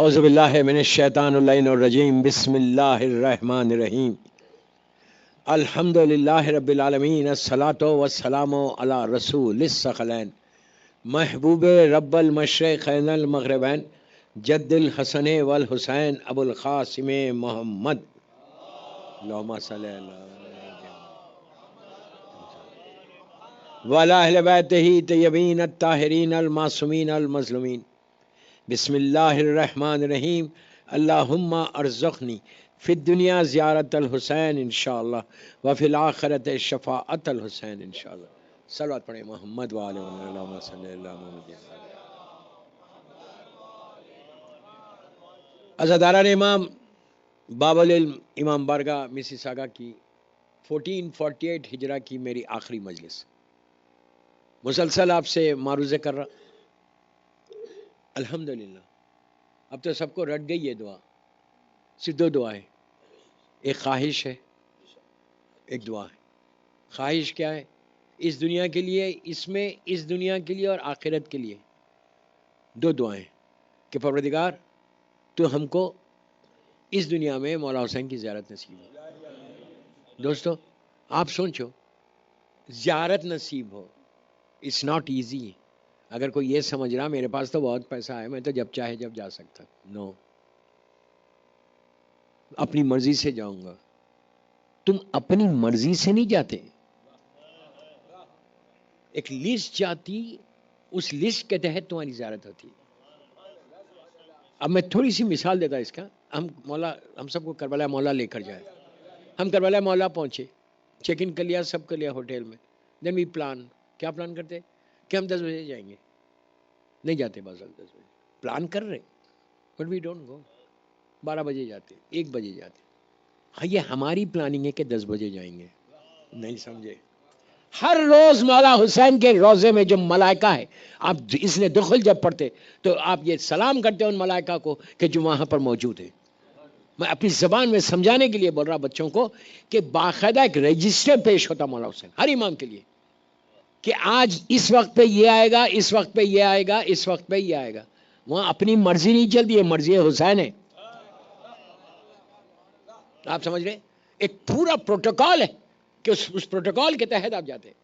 اعوذ باللہ من الشیطان اللعین الرجیم بسم اللہ الرحمن الرحیم الحمد للہ رب العالمین الصلاۃ والسلام علی رسول الثقلین محبوب رب المشرقین المغربین جد الحسن والحسین ابو القاسم محمد اللہم صلی وعلی اہل بیتہ طیبین الطاہرین المعصومین المظلومین بسم اللہ الرحمن الرحیم اللہم ارزقنی فی الدنیا زیارت الحسین انشاءاللہ وفی الآخرت شفاعت الحسین انشاءاللہ. صلوات پڑھیں محمد وآلہ اللہم صلی اللہ محمد. عزاداران امام باب العلم امام بارگاہ مسیساگا کی 1448 ہجرہ کی میری آخری مجلس. مسلسل آپ سے معروضے کر رہا. الحمدللہ اب تو سب کو رٹ گئی یہ دعا. صرف دو دعائیں، ایک خواہش ہے، ایک دعا ہے. خواہش کیا ہے؟ اس دنیا کے لیے، اس دنیا کے لیے اور آخرت کے لیے دو دعائیں کہ پروردگار تو ہم کو اس دنیا میں مولا حسین کی زیارت نصیب ہو. دوستو آپ سوچو، زیارت نصیب ہو، اٹس ناٹ ایزی. اگر کوئی یہ سمجھ رہا میرے پاس تو بہت پیسہ ہے، میں تو جب چاہے جب جا سکتا، نو. اپنی مرضی سے جاؤں گا. تم اپنی مرضی سے نہیں جاتے، ایک لسٹ جاتی، اس لسٹ کے تحت تمہاری زیارت ہوتی. اب میں تھوڑی سی مثال دیتا اس کا. ہم سب کو کربلا مولا لے کر جائے. ہم کربلا مولا پہنچے، چیک ان کر لیا، سب کر لیا ہوٹل میں. دین وی پلان. کیا پلان کرتے کہ ہم 10 بجے جائیں گے. نہیں جاتے بعض 10 بجے. پلان کر رہے بٹ وی ڈونٹ گو. 12 بجے جاتے، 1 بجے جاتے. ہاں یہ ہماری پلاننگ ہے کہ 10 بجے جائیں گے. نہیں سمجھے. ہر روز مولا حسین کے روضے میں جو ملائکہ ہے، آپ اس نے دخل جب پڑھتے تو آپ یہ سلام کرتے ان ملائکہ کو کہ جو وہاں پر موجود ہے. میں اپنی زبان میں سمجھانے کے لیے بول رہا بچوں کو کہ باقاعدہ ایک رجسٹر پیش ہوتا مولا حسین ہر امام کے لیے کہ آج اس وقت پہ یہ آئے گا، اس وقت پہ یہ آئے گا، اس وقت پہ یہ آئے گا. وہاں اپنی مرضی نہیں چلتی ہے، مرضی حسین ہے. آپ سمجھ رہے؟ ایک پورا پروٹوکال ہے کہ اس پروٹوکال کے تحت آپ جاتے ہیں.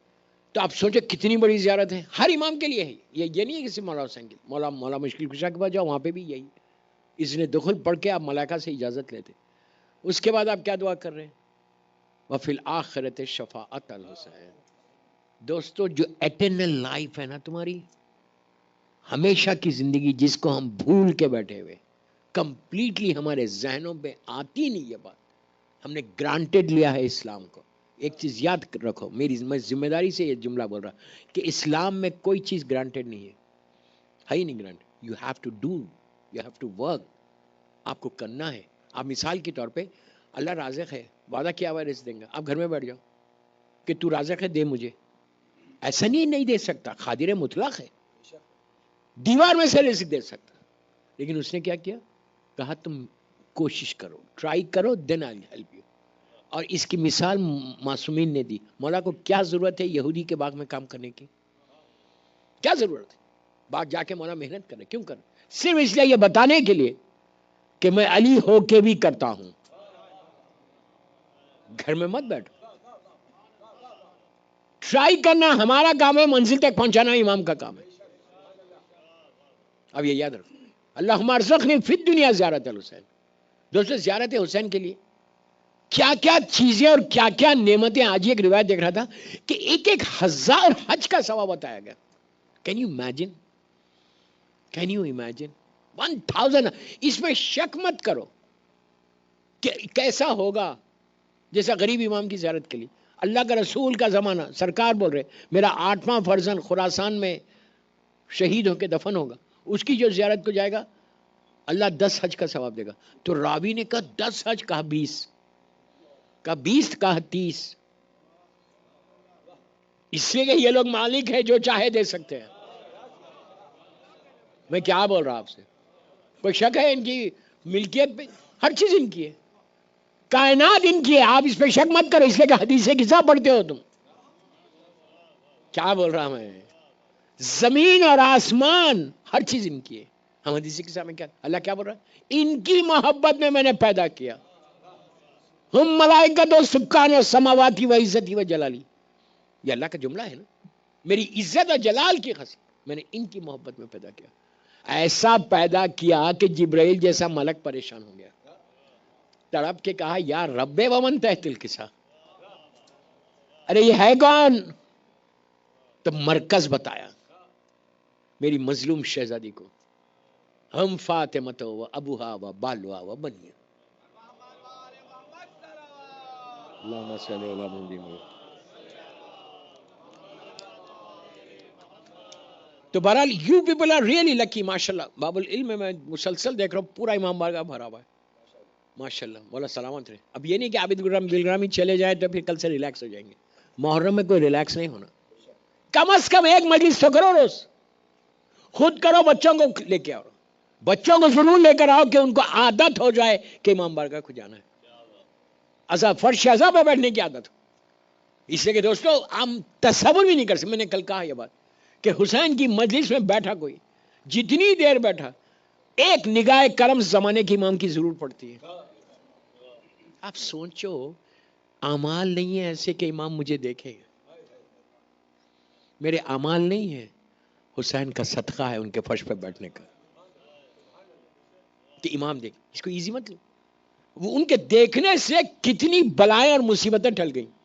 تو آپ سوچیں کتنی بڑی زیارت ہے ہر امام کے لیے ہے. یہ نہیں ہے کسی مولا حسین کے. مولا مشکل کشا کے پاس جاؤ، وہاں پہ بھی یہی. اس نے دخل پڑھ کے آپ ملائکہ سے اجازت لیتے. اس کے بعد آپ کیا دعا کر رہے ہیں؟ وفی الآخرت شفاعت الحسین. دوستو جو ایٹرنل لائف ہے نا تمہاری، ہمیشہ کی زندگی، جس کو ہم بھول کے بیٹھے ہوئے، کمپلیٹلی ہمارے ذہنوں پہ آتی نہیں. یہ بات ہم نے گرانٹیڈ لیا ہے اسلام کو. ایک چیز یاد رکھو، میں ذمہ داری سے یہ جملہ بول رہا کہ اسلام میں کوئی چیز گرانٹیڈ نہیں ہے ہی نہیں. Granted. You have to do, you have to work. آپ کو کرنا ہے. آپ مثال کے طور پہ اللہ رازق ہے، وعدہ کیا ہوا ہے رزق دیں گا. آپ گھر میں بیٹھ جاؤ کہ تو رازق ہے دے مجھے. ایسا نہیں دے سکتا. قادر مطلق ہے، دیوار میں سے رزق دے سکتا. لیکن اس نے کیا کیا؟ کہا تم کوشش کرو، ٹرائی کرو، دین آئی ہیلپ یو. اور اس کی مثال معصومین نے دی. مولا کو کیا ضرورت ہے یہودی کے باغ میں کام کرنے کی؟ کیا ضرورت ہے؟ باغ جا کے مولا محنت کرے. کیوں کرے؟ صرف اس لیے یہ بتانے کے لیے کہ میں علی ہو کے بھی کرتا ہوں. گھر میں مت بیٹھو. ٹرائی کرنا ہمارا کام ہے، منزل تک پہنچانا امام کا کام ہے. اب یہ یاد رکھو. اللہم ارزقنی فی الدنیا زیارت الحسین. دوستو زیارت حسین کے لیے کیا کیا چیزیں اور کیا کیا نعمتیں. آج ایک روایت دیکھ رہا تھا کہ 1000 حج کا ثواب بتایا گیا. Can you imagine? Can you imagine 1000؟ اس میں شک مت کرو کہ کیسا ہوگا. جیسا غریب امام کی زیارت کے لیے اللہ کا رسول کا زمانہ، سرکار بول رہے میرا 8واں فرزند خراسان میں شہید ہو کے دفن ہوگا، اس کی جو زیارت کو جائے گا اللہ 10 حج کا ثواب دے گا. تو راوی نے کہا 10 حج، کہا 20، کہا 20، کہا 30. اس لیے کہ یہ لوگ مالک ہے، جو چاہے دے سکتے ہیں. میں کیا بول رہا آپ سے؟ کوئی شک ہے ان کی ملکیت پہ؟ ہر چیز ان کی ہے، کائنات ان کی ہے. آپ اس پہ شک مت کرو، اس لیے کہ حدیث کسا پڑھتے ہو تم. کیا بول رہا میں؟ زمین اور آسمان ہر چیز ان کی ہے. ہم حدیث کے سامنے کیا اللہ کیا بول رہا ہے؟ ان کی محبت میں نے پیدا کیا. ہم ملائکۃ و سکان و سماواتی و عزتی و جلالی. یہ اللہ کا جملہ ہے نا. میری عزت اور جلال کی قسم میں نے ان کی محبت میں پیدا کیا. ایسا پیدا کیا کہ جبرائیل جیسا ملک پریشان ہو گیا. تڑپ کے کہا یا رب ومن تحت القصہ، ارے یہ ہے کون؟ تو مرکز بتایا میری مظلوم شہزادی کو، ہم فاطمہ و ابوہا و بالوا و بنیا. اللہم صلی علی محمد. تو بہرحال یو پیپل آر ریئلی لکی. ماشاء اللہ باب العلم میں مسلسل دیکھ رہا ہوں پورا امام بارگاہ بھرا ہوا ہے ماشاء اللہ. مولا سلامت رہے. اب یہ نہیں کہ عابد گلگرامی چلے جائے تو پھر کل سے ریلیکس ہو جائیں گے. محرم میں کوئی ریلیکس نہیں ہونا. کم از کم ایک مجلس تو کرو روز. خود کرو، بچوں کو لے کے آؤ. بچوں کو ضرور لے کر آؤ کہ ان کو عادت ہو جائے کہ امام بارگاہ کو جانا ہے. فرش اعظم پہ بیٹھنے کی عادت ہو. اس لیے کہ دوستو ہم تصور بھی نہیں کر سکتے. میں نے کل کہا یہ بات کہ حسین کی مجلس میں بیٹھا کوئی جتنی دیر بیٹھا ایک نگاہ کرم زمانے کی امام کی ضرور پڑتی ہے. آپ سوچو اعمال نہیں ہے ایسے کہ امام مجھے دیکھے. میرے اعمال نہیں ہے، حسین کا صدقہ ہے ان کے فرش پہ بیٹھنے کا کہ امام دیکھ. اس کو ایزی مت لو. وہ ان کے دیکھنے سے کتنی بلائیں اور مصیبتیں ٹل گئیں.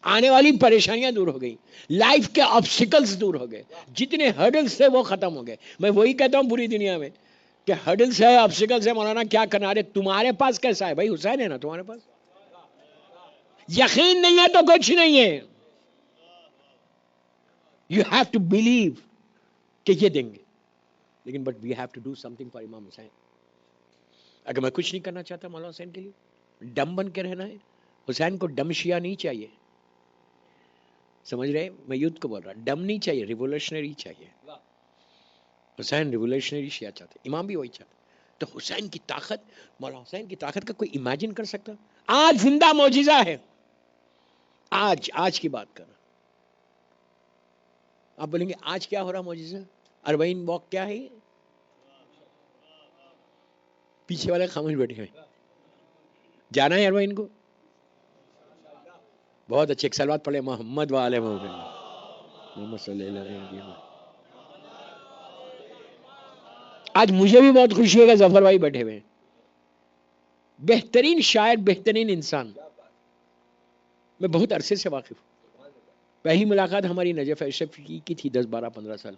آنے والی پریشانیاں دور ہو گئی. لائف کے آبسٹیکلز دور ہو گئے. جتنے ہرڈلز تھے وہ ختم ہو گئے. میں وہی کہتا ہوں پوری دنیا میں کہ ہرڈلز ہے، آبسٹیکلز ہے، مولانا کیا کرنا ہے؟ تمہارے پاس کیسا ہے بھائی؟ حسین ہے نا تمہارے پاس. یقین نہیں ہے تو کچھ نہیں ہے. یو ہیو ٹو بلیو کہ یہ دیں گے. لیکن but we have to do something for Imam Hussain. اگر میں کچھ نہیں کرنا چاہتا مولانا حسین کے لیے، ڈم بن کے رہنا ہے. حسین کو ڈم شیعہ نہیں چاہیے. سمجھ رہے؟ میں یوتھ کو بول رہا، ڈم نہیں چاہیے، ریولیوشنری چاہیے. حسین ریولیوشنری شیعہ چاہتے، امام بھی وہی چاہتے. تو حسین کی طاقت، مولانا حسین کی طاقت کا کوئی امیجن کر سکتا؟ آج زندہ معجزہ ہے. آج کی بات کر رہا. آپ بولیں گے آج کیا ہو رہا معجزہ؟ اربعین واک کیا ہے؟ پیچھے والے خاموش بیٹھے ہوئے. جانا ہے اربعین کو؟ بہت اچھے. ایک سلوات پڑھے محمد وآل محمد صلی اللہ علیہ وسلم. آج مجھے بھی بہت خوشی ہے کہ ظفر بھائی بیٹھے ہوئے ہیں. بہترین شاعر، بہترین انسان. میں بہت عرصے سے واقف ہوں. پہلی ملاقات ہماری نجف اشرف کی تھی 10-12-15 سال،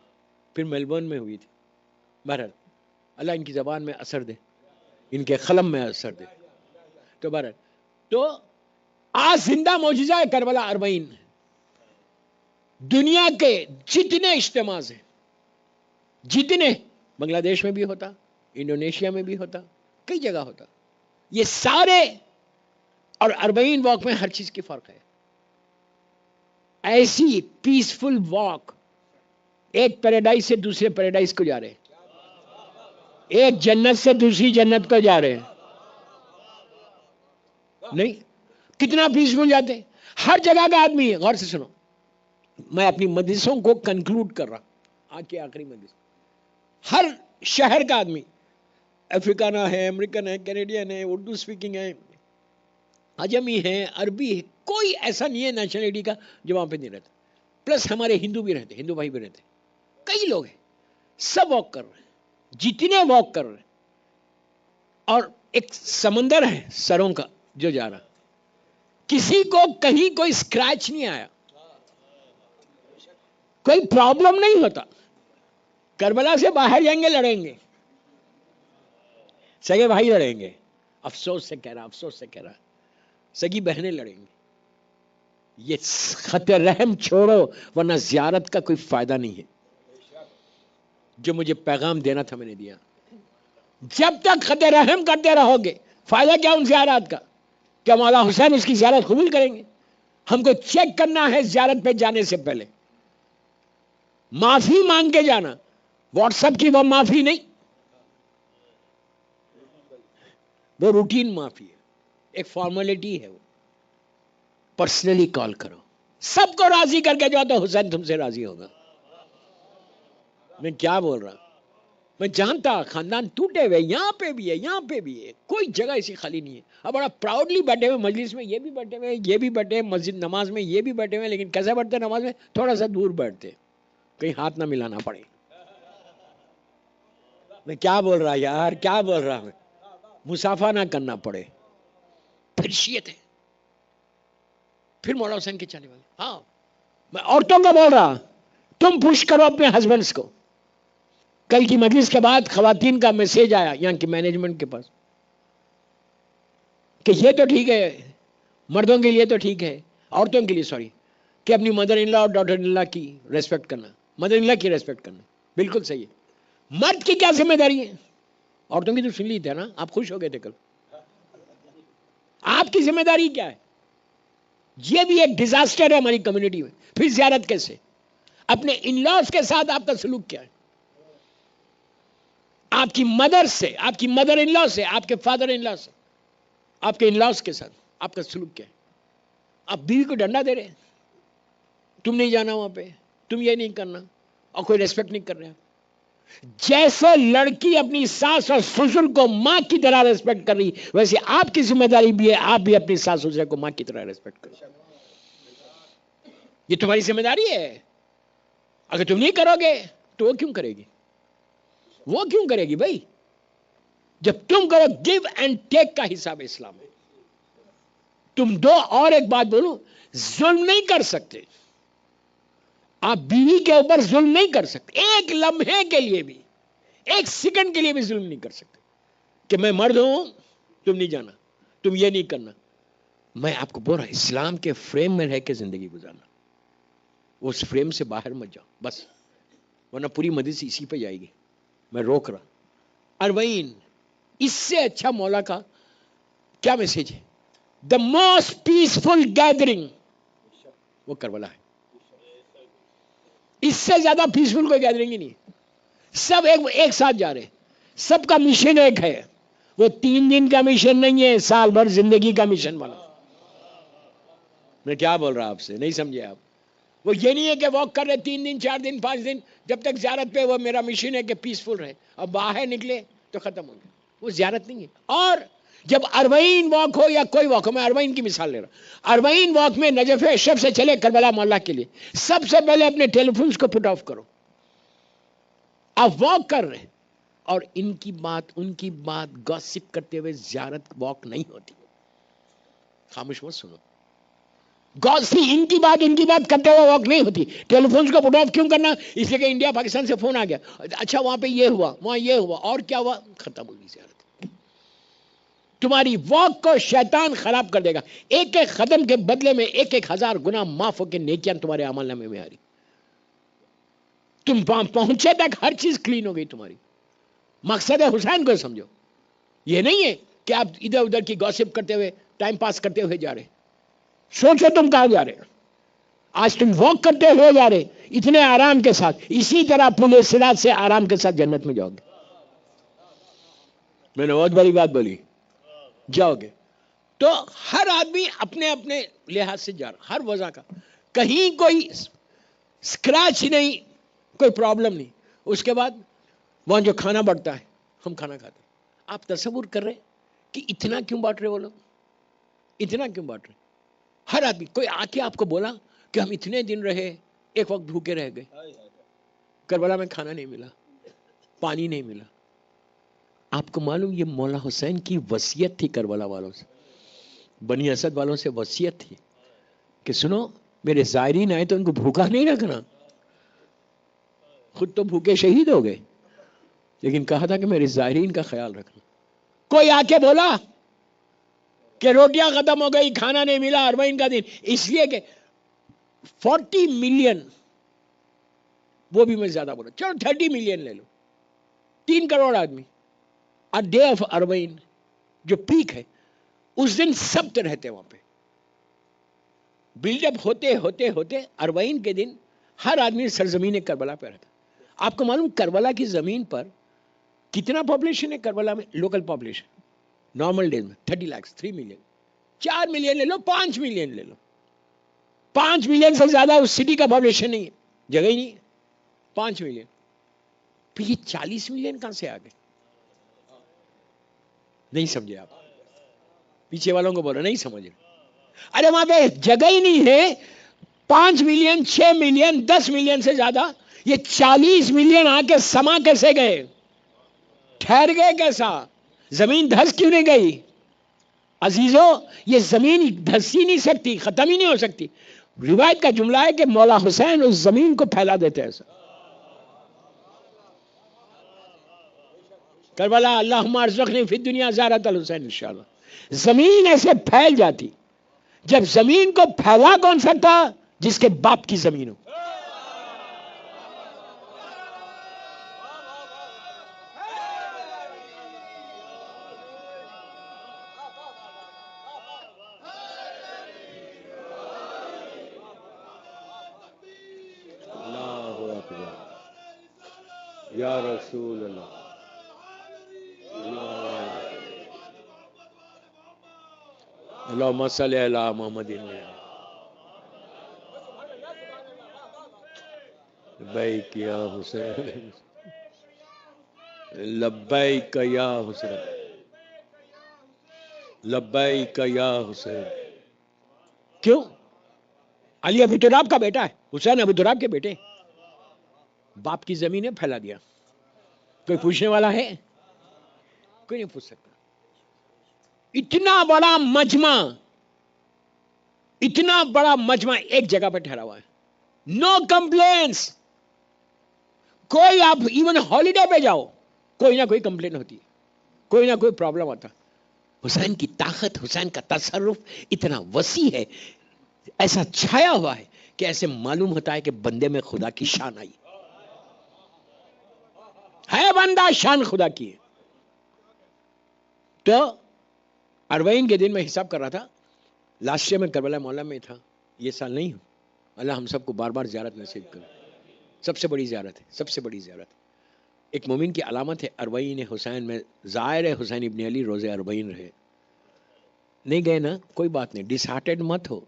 پھر میلبورن میں ہوئی تھی. بہرحال اللہ ان کی زبان میں اثر دے، ان کے قلم میں اثر دے. تو بہرحال تو آج زندہ معجزہ ہے کربلا اربعین. دنیا کے جتنے اجتماع ہیں، جتنے، بنگلہ دیش میں بھی ہوتا، انڈونیشیا میں بھی ہوتا، کئی جگہ ہوتا، یہ سارے اور اربعین واک میں ہر چیز کی فرق ہے. ایسی پیسفل واک، ایک پیراڈائز سے دوسرے پیراڈائز کو جا رہے ہیں، ایک جنت سے دوسری جنت کو جا رہے ہیں. نہیں کتنا پیسفل جاتے ہیں. ہر جگہ کا آدمی ہے. غور سے سنو، میں اپنی مجلسوں کو کنکلوڈ کر رہا ہوں، آج کی آخری مجلس. ہر شہر کا آدمی، افریقانہ ہے، امریکن ہے، کینیڈین ہے، اردو سپیکنگ ہے، عجمی ہے، عربی ہے، کوئی ایسا نہیں ہے نیشنلٹی کا جو وہاں پہ نہیں رہتا. پلس ہمارے ہندو بھی رہتے، ہندو بھائی بھی رہتے، کئی لوگ ہیں. سب واک کر رہے ہیں، جتنے واک کر رہے ہیں. اور ایک سمندر ہے سروں کا جو جا رہا، کسی کو کہیں کوئی اسکریچ نہیں آیا، کوئی پرابلم نہیں ہوتا. کربلا سے باہر جائیں گے لڑیں گے، سگے بھائی لڑیں گے، افسوس سے کہہ رہا سگی بہنیں لڑیں گے. یہ خط رحم چھوڑو ورنہ زیارت کا کوئی فائدہ نہیں ہے. جو مجھے پیغام دینا تھا میں نے دیا. جب تک خط رحم کرتے رہو گے فائدہ کیا ان زیارات کا؟ کیا مولا حسین اس کی زیارت قبول کریں گے؟ ہم کو چیک کرنا ہے زیارت پہ جانے سے پہلے، معافی مانگ کے جانا. واٹس ایپ کی وہ معافی نہیں، وہ روٹین معافی ہے، ایک فارمیلٹی ہے. وہ پرسنلی کال کرو، سب کو راضی کر کے جاؤ تو حسین تم سے راضی ہوگا. میں کیا بول رہا، میں جانتا خاندان ٹوٹے ہوئے یہاں پہ بھی ہے, یہاں پہ بھی ہے, کوئی جگہ ایسی خالی نہیں ہے. اب بڑا پراؤڈلی بیٹھے ہوئے مجلس میں, یہ بھی بیٹھے ہوئے, یہ بھی بیٹھے ہیں, مسجد نماز میں یہ بھی بیٹھے ہوئے, لیکن کیسے بیٹھتے نماز میں؟ تھوڑا سا دور بیٹھتے, کہیں ہاتھ نہ ملانا پڑے. میں کیا بول رہا یار, کیا بول رہا میں, مسافہ نہ کرنا پڑے. پھر شیعت ہے, پھر مولا حسین کے چاہنے والے. ہاں میں عورتوں کا بول رہا, تم پوش کرو اپنے ہسبینڈز کو. کل کی مجلس کے بعد خواتین کا میسج آیا یہاں کی مینجمنٹ کے پاس کہ یہ تو ٹھیک ہے, مردوں کے لیے تو ٹھیک ہے, عورتوں کے لیے سوری, کہ اپنی مدر ان لا اور ڈاٹر ان لا کی ریسپیکٹ کرنا, مدر ان لا کی ریسپیکٹ کرنا, بالکل صحیح ہے. مرد کی کیا ذمہ داری ہے؟ عورتوں کی تو سن لی تھی نا, آپ خوش ہو گئے تھے کل. آپ کی ذمہ داری کیا ہے؟ یہ بھی ایک ڈیزاسٹر ہے ہماری کمیونٹی میں. پھر زیارت کیسے؟ اپنے ان لاز کے ساتھ آپ کا سلوک کیا ہے؟ آپ کی مدر سے, آپ کی مدر ان لا سے, آپ کے فادر ان لا سے, آپ کے ان لاز کے ساتھ آپ کا سلوک کیا ہے؟ آپ بیوی کو ڈنڈا دے رہے ہیں, تم نہیں جانا وہاں پہ, تم یہ نہیں کرنا, اور کوئی ریسپیکٹ نہیں کر رہے. جیسے لڑکی اپنی ساس اور سسر کو ماں کی طرح ریسپیکٹ کر رہی, ویسے آپ کی ذمہ داری بھی ہے آپ بھی اپنی ساس سسر کو ماں کی طرح ریسپیکٹ کرو. یہ تمہاری ذمہ داری ہے. اگر تم نہیں کرو گے تو وہ کیوں کرے گی؟ وہ کیوں کرے گی بھائی؟ جب تم کرو, گیو اینڈ ٹیک کا حساب اسلام ہے. تم دو, اور ایک بات بولو, ظلم نہیں کر سکتے. آپ بیوی کے اوپر ظلم نہیں کر سکتے, ایک لمحے کے لیے بھی, ایک سیکنڈ کے لیے بھی ظلم نہیں کر سکتے کہ میں مرد ہوں تم نہیں جانا, تم یہ نہیں کرنا. میں آپ کو بول رہا ہوں اسلام کے فریم میں رہ کے زندگی گزارنا, اس فریم سے باہر مت جاؤ بس, ورنہ پوری مجلس اسی پہ جائے گی. میں روک رہا. اربعین, اس سے اچھا مولا کا کیا میسج ہے؟ دا موسٹ پیسفل گیدرنگ وہ کربلا ہے. اس سے زیادہ پیسفل کوئی گیدرنگ ہی نہیں. سب ایک ساتھ جا رہے, سب کا مشن ایک ہے. وہ 3 دن کا مشن نہیں ہے, سال بھر زندگی کا مشن بنا. میں کیا بول رہا آپ سے, نہیں سمجھے آپ؟ وہ یہ نہیں ہے کہ واک کر رہے 3 دن 4 دن 5 دن, جب تک زیارت پہ, وہ میرا مشن ہے کہ پیسفل رہے, اب باہر نکلے تو ختم ہو گیا. وہ زیارت نہیں ہے. اور جب اربعین واک ہو یا کوئی واک ہو, میں اربعین کی مثال لے رہا ہوں, اربعین واک میں نجف اشرف سے چلے کربلا مولا کے لیے, سب سے پہلے اپنے ٹیلی فونز کو پٹ آف کرو. آپ واک کر رہے اور ان کی بات ان کی بات گاسپ کرتے ہوئے زیارت واک نہیں ہوتی. خاموش مت سنو. ان کی بات کرتے ہوئے واک نہیں ہوتی. ٹیلی فونز کو پٹ آف کیوں کرنا؟ اس لیے کہ انڈیا پاکستان سے فون آ گیا, اچھا وہاں پہ یہ ہوا, وہاں یہ ہوا, اور کیا ہوا, ختم ہوگی زیارت. تمہاری واک کو شیطان خراب کر دے گا. ایک ایک قدم کے بدلے میں 1,000 گنا معاف ہو کے نیکیاں تمہارے عمل نامے میں آ رہی. تم پہنچے تک ہر چیز کلین ہو گئی تمہاری. مقصد حسین کو سمجھو. یہ نہیں ہے کہ آپ ادھر ادھر کی گاسپ کرتے ہوئے ٹائم پاس کرتے ہوئے جا رہے. سوچو تم کہاں جا رہے. آج تم واک کرتے ہوئے جا رہے اتنے آرام کے ساتھ, اسی طرح پل صراط سے آرام کے ساتھ جنت میں جاؤ گے. میں نے بہت بڑی بات بولی, جاؤ گے. تو ہر آدمی اپنے اپنے لحاظ سے جا رہا, ہر وضع کا, کہیں کوئی اسکریچ نہیں, کوئی پرابلم نہیں. اس کے بعد وہاں جو کھانا بڑھتا ہے ہم کھانا کھاتے ہیں. آپ تصور کر رہے کہ اتنا کیوں بانٹ رہے وہ لوگ, اتنا کیوں بانٹ رہے؟ ہر آدمی, کوئی آ کے آپ کو بولا کہ ہم اتنے دن رہے, ایک وقت بھوکے رہ گئے, کربلا میں کھانا نہیں ملا, پانی نہیں ملا. آپ کو معلوم یہ مولا حسین کی وصیت تھی کربلا والوں سے, بنی اسد والوں سے وصیت تھی کہ سنو میرے زائرین آئے تو ان کو بھوکا نہیں رکھنا. خود تو بھوکے شہید ہو گئے, لیکن کہا تھا کہ میرے زائرین کا خیال رکھنا. کوئی آ کے بولا کہ روٹیاں ختم ہو گئی, کھانا نہیں ملا, اربعین کا دن, اس لیے کہ 40 ملین, وہ بھی میں زیادہ بولا, چلو 30 ملین لے لو, 3 کروڑ آدمی, ا ڈے آف اربعین جو پیک ہے, اس دن سب رہتے وہاں پہ. بلڈ اپ ہوتے ہوتے ہوتے اربعین کے دن ہر آدمی سرزمین کربلا پہ رہتا. آپ کو معلوم کربلا کی زمین پر کتنا پاپولیشن ہے؟ کربلا میں لوکل پاپولیشن نارمل ڈیز میں 30 لاکھ, 3 ملین, 4 ملین لے لو, 5 ملین لے لو. 5 ملین سے زیادہ اس سٹی کا پاپولیشن نہیں ہے, جگہ ہی نہیں ہے. 5 ملین. پھر یہ 40 ملین کہاں سے آ گئے؟ نہیں سمجھے آپ؟ پیچھے والوں کو بولو نہیں سمجھ رہے. ارے وہاں پہ جگہ ہی نہیں ہے. 5 ملین 6 ملین 10 ملین سے زیادہ. یہ 40 ملین آ کے سما کیسے گئے؟ ٹھہر گئے کیسا؟ زمین دھس کیوں نہیں گئی؟ عزیزو یہ زمین دھس ہی نہیں سکتی، ختم ہی نہیں ہو سکتی. روایت کا جملہ ہے کہ مولا حسین اس زمین کو پھیلا دیتے ایسا. کربلا اللہم ارزقنی فی الدنیا زیارت الحسین انشاءاللہ. زمین ایسے پھیل جاتی. جب زمین کو پھیلا کون سکتا؟ جس کے باپ کی زمین ہو. اللہ اکبر یا رسول اللہ. اللہم صلی علی محمد. لبیک یا حسین، لبیک یا حسین، لبیک یا حسین. کیوں؟ علی ابو تراب کا بیٹا ہے، حسین ابو تراب کے بیٹے. باپ کی زمینیں پھیلا دیا. کوئی پوچھنے والا ہے؟ کوئی نہیں پوچھ سکتا. اتنا بڑا مجمع، اتنا بڑا مجمع ایک جگہ پہ ٹھہرا ہوا ہے. نو کمپلینس. کوئی آپ ایون ہالیڈے پہ جاؤ کوئی نہ کوئی کمپلین ہوتی ہے، کوئی نہ کوئی پرابلم آتا. حسین کی طاقت، حسین کا تصرف اتنا وسیع ہے، ایسا چھایا ہوا ہے کہ ایسے معلوم ہوتا ہے کہ بندے میں خدا کی شان آئی ہے. بندہ شان خدا کی ہے. تو 40 کے دن میں حساب کر رہا تھا. لاسٹ ایئر میں کربلا مولا میں تھا، یہ سال نہیں ہوں. اللہ ہم سب کو بار بار زیارت نصیب کرے. سب سے بڑی زیارت ہے، سب سے بڑی زیارت. ایک مومن کی علامت ہے 40 حسین میں ظاہر ہے حسین ابن علی روزے 40 رہے. نہیں گئے نا کوئی بات نہیں، ڈس ہارٹیڈ مت ہو.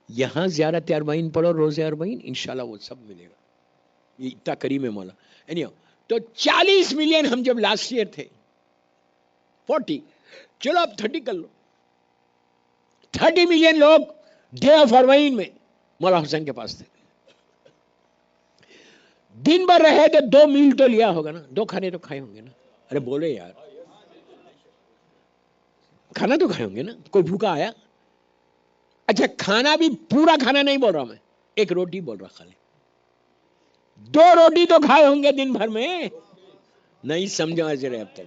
یہاں زیارت 40 پڑھو، روزے 40، انشاءاللہ وہ سب ملے گا. یہ اتنا کریم ہے مولا. تو 40 ملین ہم جب لاسٹ ایئر تھے 40، چلو اب 30 کر لو. 30 ملین لوگ ڈے آف 40 میں مولا حسین کے پاس تھے. دن بھر رہے تو 2 میل تو لیا ہوگا نا، 2 کھانے تو کھائے ہوں گے نا. ارے بولے یار، کھانا تو کھائے ہوں گے نا. کوئی بھوکا آیا؟ اچھا کھانا بھی پورا کھانا نہیں بول رہا میں، 1 روٹی بول رہا خالی. 2 روٹی تو کھائے ہوں گے دن بھر میں. نہیں سمجھا اب تک.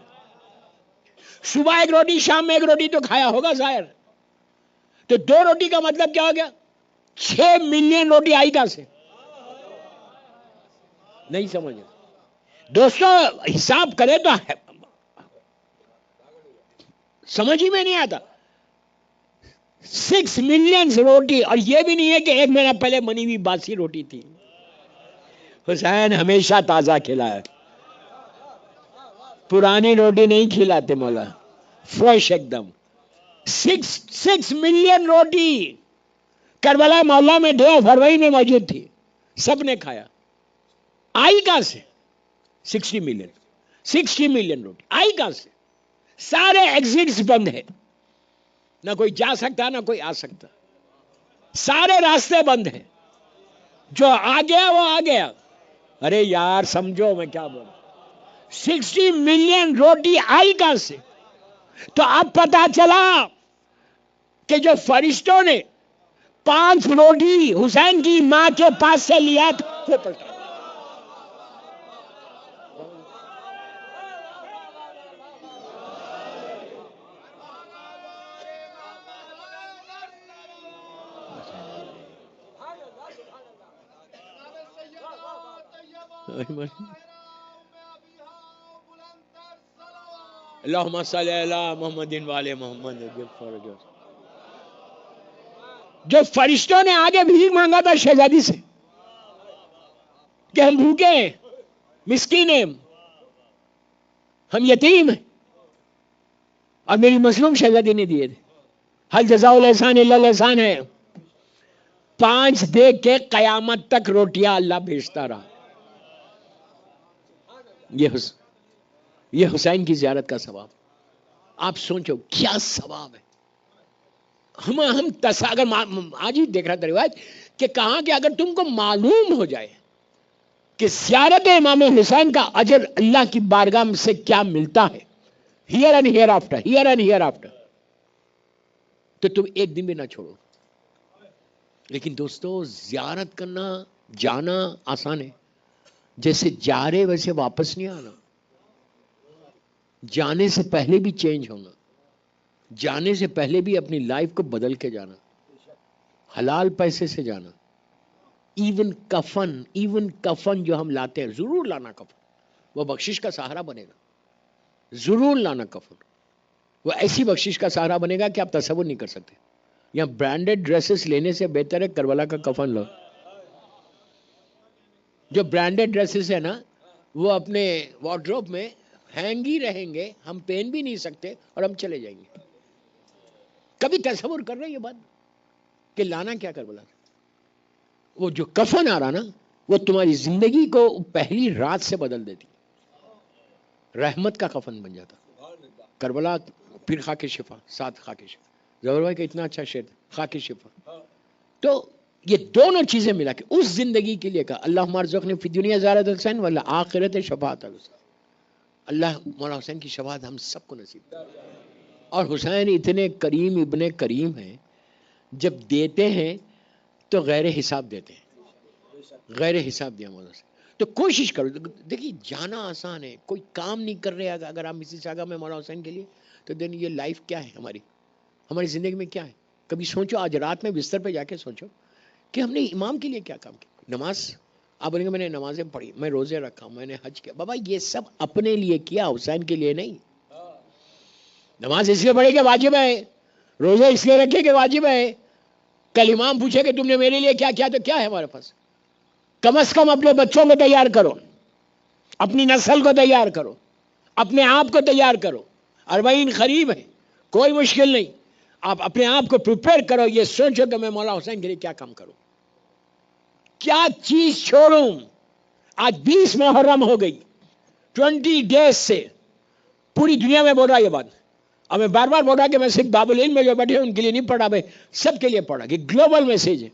صبح 1 روٹی، شام میں 1 روٹی تو کھایا ہوگا ظاہر. تو 2 روٹی کا مطلب کیا ہو گیا؟ 6 ملین روٹی آئی کہاں سے؟ نہیں سمجھ. دوستو حساب کرے تو سمجھ ہی میں نہیں آتا. 6 ملین روٹی، اور یہ بھی نہیں ہے کہ 1 مہینہ پہلے بنی ہوئی باسی روٹی تھی. حسین ہمیشہ تازہ کھلایا، پرانی روٹی نہیں کھلاتے مولا، فریش ایک دم. 6 ملین روٹی کربلا مولا میں ڈے آف 40 میں موجود تھی. سب نے کھایا. آئی کہاں سے؟ 60 ملین روٹی آئی کہاں سے؟ سارے ایگزٹس بند ہے، نہ کوئی جا سکتا نہ کوئی آ سکتا. سارے راستے بند ہیں. جو آ گیا وہ آ گیا. ارے یار سمجھو میں کیا بول رہا ہوں. 60 ملین روٹی آئی کہاں سے؟ تو اب پتا چلا کہ جو فرشتوں نے 5 روٹی حسین کی ماں کے پاس سے لیا تھا وہ پلٹا. اللہم صلی علی محمد والے محمد. جو فرشتوں نے آگے بھیک مانگا تھا شہزادی سے کہ ہم بھوکے ہیں، مسکین ہیں، ہم یتیم ہیں، اور میری مظلوم شہزادی نے دیے تھے. حل جزاء الاحسان الا الاحسان ہے. 5 دے کے قیامت تک روٹیاں اللہ بھیجتا رہا. یہ حسین کی زیارت کا ثواب. آپ سوچو کیا ثواب ہے. ہم اگر آج ہی دیکھ رہا تھا روایت کہ کہاں کہ اگر تم کو معلوم ہو جائے کہ زیارت امام حسین کا اجر اللہ کی بارگاہ سے کیا ملتا ہے ہیئر اینڈ ہیئر آفٹر, تو تم ایک دن بھی نہ چھوڑو. لیکن دوستو زیارت کرنا, جانا آسان ہے, جیسے جا رہے ویسے واپس نہیں آنا. جانے سے پہلے بھی چینج ہونا, جانے سے پہلے بھی اپنی لائف کو بدل کے جانا, حلال پیسے سے جانا. ایون کفن جو ہم لاتے ہیں ضرور لانا. کفن وہ بخشش کا سہارا بنے گا, ضرور لانا کفن. وہ ایسی بخشش کا سہارا بنے گا کہ آپ تصور نہیں کر سکتے. یا برانڈڈ ڈریسز لینے سے بہتر ہے کربلا کا کفن لو. جو برانڈڈ ڈریسز ہے نا وہ اپنے وارڈروب میں ہینگ ہی رہیں گے, ہم پہن بھی نہیں سکتے اور ہم چلے جائیں گے. کبھی تصور کر رہے ہیں یہ بات کہ لانا کیا کربلا. وہ جو کفن آ رہا نا وہ تمہاری زندگی کو پہلی رات سے بدل دیتی, رحمت کا کفن بن جاتا. کربلا پھر خاک شفا, ساتھ خاک شفا. ظہور بھائی کا اتنا اچھا شعر, خاک شفا. تو یہ دونوں چیزیں ملا کے اس زندگی کے لیے کہا اللہم ارزقنی فی الدنیا زیارت حسین والآخرت شفاعت حسین. اللہ مولانا حسین کی شفاعت ہم سب کو نصیب. اور حسین اتنے کریم ابن کریم ہیں, جب دیتے ہیں تو غیر حساب دیتے ہیں, غیر حساب دیا مولانا سے. تو کوشش کرو. دیکھیے جانا آسان ہے, کوئی کام نہیں کر رہے اگر ہم اسی جگہ میں مولانا حسین کے لیے, تو دین یہ لائف کیا ہے ہماری زندگی میں کیا ہے. کبھی سوچو, آج رات میں بستر پہ جا کے سوچو کہ ہم نے امام کے لیے کیا کام کیا. نماز, آپ بولیں گے میں نے نمازیں پڑھی, میں روزے رکھا, میں نے حج کیا. بابا یہ سب اپنے لیے کیا, حسین کے لیے نہیں. نماز اس لیے پڑھی کہ واجب ہے, روزے اس لیے رکھے کہ واجب ہے. کل امام پوچھے کہ تم نے میرے لیے کیا کیا, تو کیا ہے ہمارے پاس. کم از کم اپنے بچوں کو تیار کرو, اپنی نسل کو تیار کرو, اپنے آپ کو تیار کرو. 40 قریب ہے, کوئی مشکل نہیں. آپ اپنے آپ کو پریپیئر کرو, یہ سوچو کہ میں مولا حسین کے لیے کیا کام کروں, کیا چیز چھوڑوں. آج 20 محرم ہو گئی, 20 ڈیز سے پوری دنیا میں بول رہا یہ بات. اب میں بار بار بول رہا کہ میں صرف باب العلم میں جو بیٹھے ان کے لیے نہیں پڑھا, میں سب کے لیے پڑھا کہ گلوبل میسج ہے.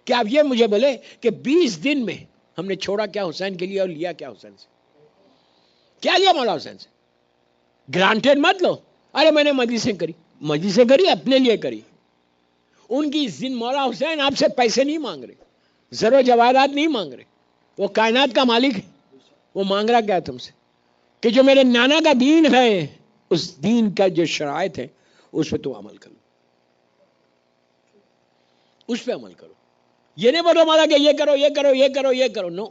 کہ آپ یہ مجھے بولے کہ 20 دن میں ہم نے چھوڑا کیا حسین کے لیے اور لیا کیا حسین سے. کیا لیا مولا حسین سے. گرانٹیڈ مت لو, ارے میں نے مجلسیں کری اپنے لیے کری. ان کی مولا حسین آپ سے پیسے نہیں مانگ رہے, زر و جواہرات نہیں مانگ رہے, وہ کائنات کا مالک ہے. وہ مانگ رہا کیا تم سے کہ جو میرے نانا کا دین ہے اس دین کا جو شرائط ہے اس پہ تو عمل کرو, اس پہ عمل کرو. یہ نہیں بولو مولا کہ یہ کرو یہ کرو یہ کرو یہ کرو, نو.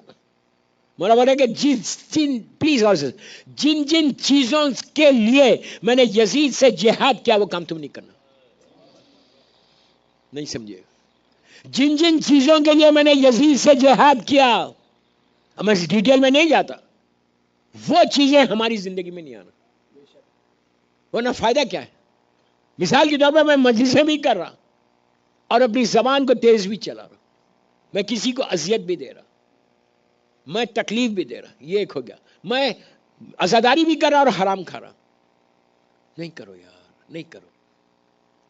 مولا بولے کہ پلیز جن جن چیزوں کے لیے میں نے یزید سے جہاد کیا وہ کام تم نہیں کرنا. نہیں سمجھے, جن جن چیزوں کے لیے میں نے یزید سے جہاد کیا, میں اس ڈیٹیل میں نہیں جاتا, وہ چیزیں ہماری زندگی میں نہیں آنا. ورنہ فائدہ کیا ہے. مثال کے طور پر میں مجلسیں بھی کر رہا اور اپنی زبان کو تیز بھی چلا رہا, میں کسی کو اذیت بھی دے رہا, میں تکلیف بھی دے رہا, یہ ایک ہو گیا. میں عزاداری بھی کر رہا اور حرام کھا رہا. نہیں کرو یار, نہیں کرو.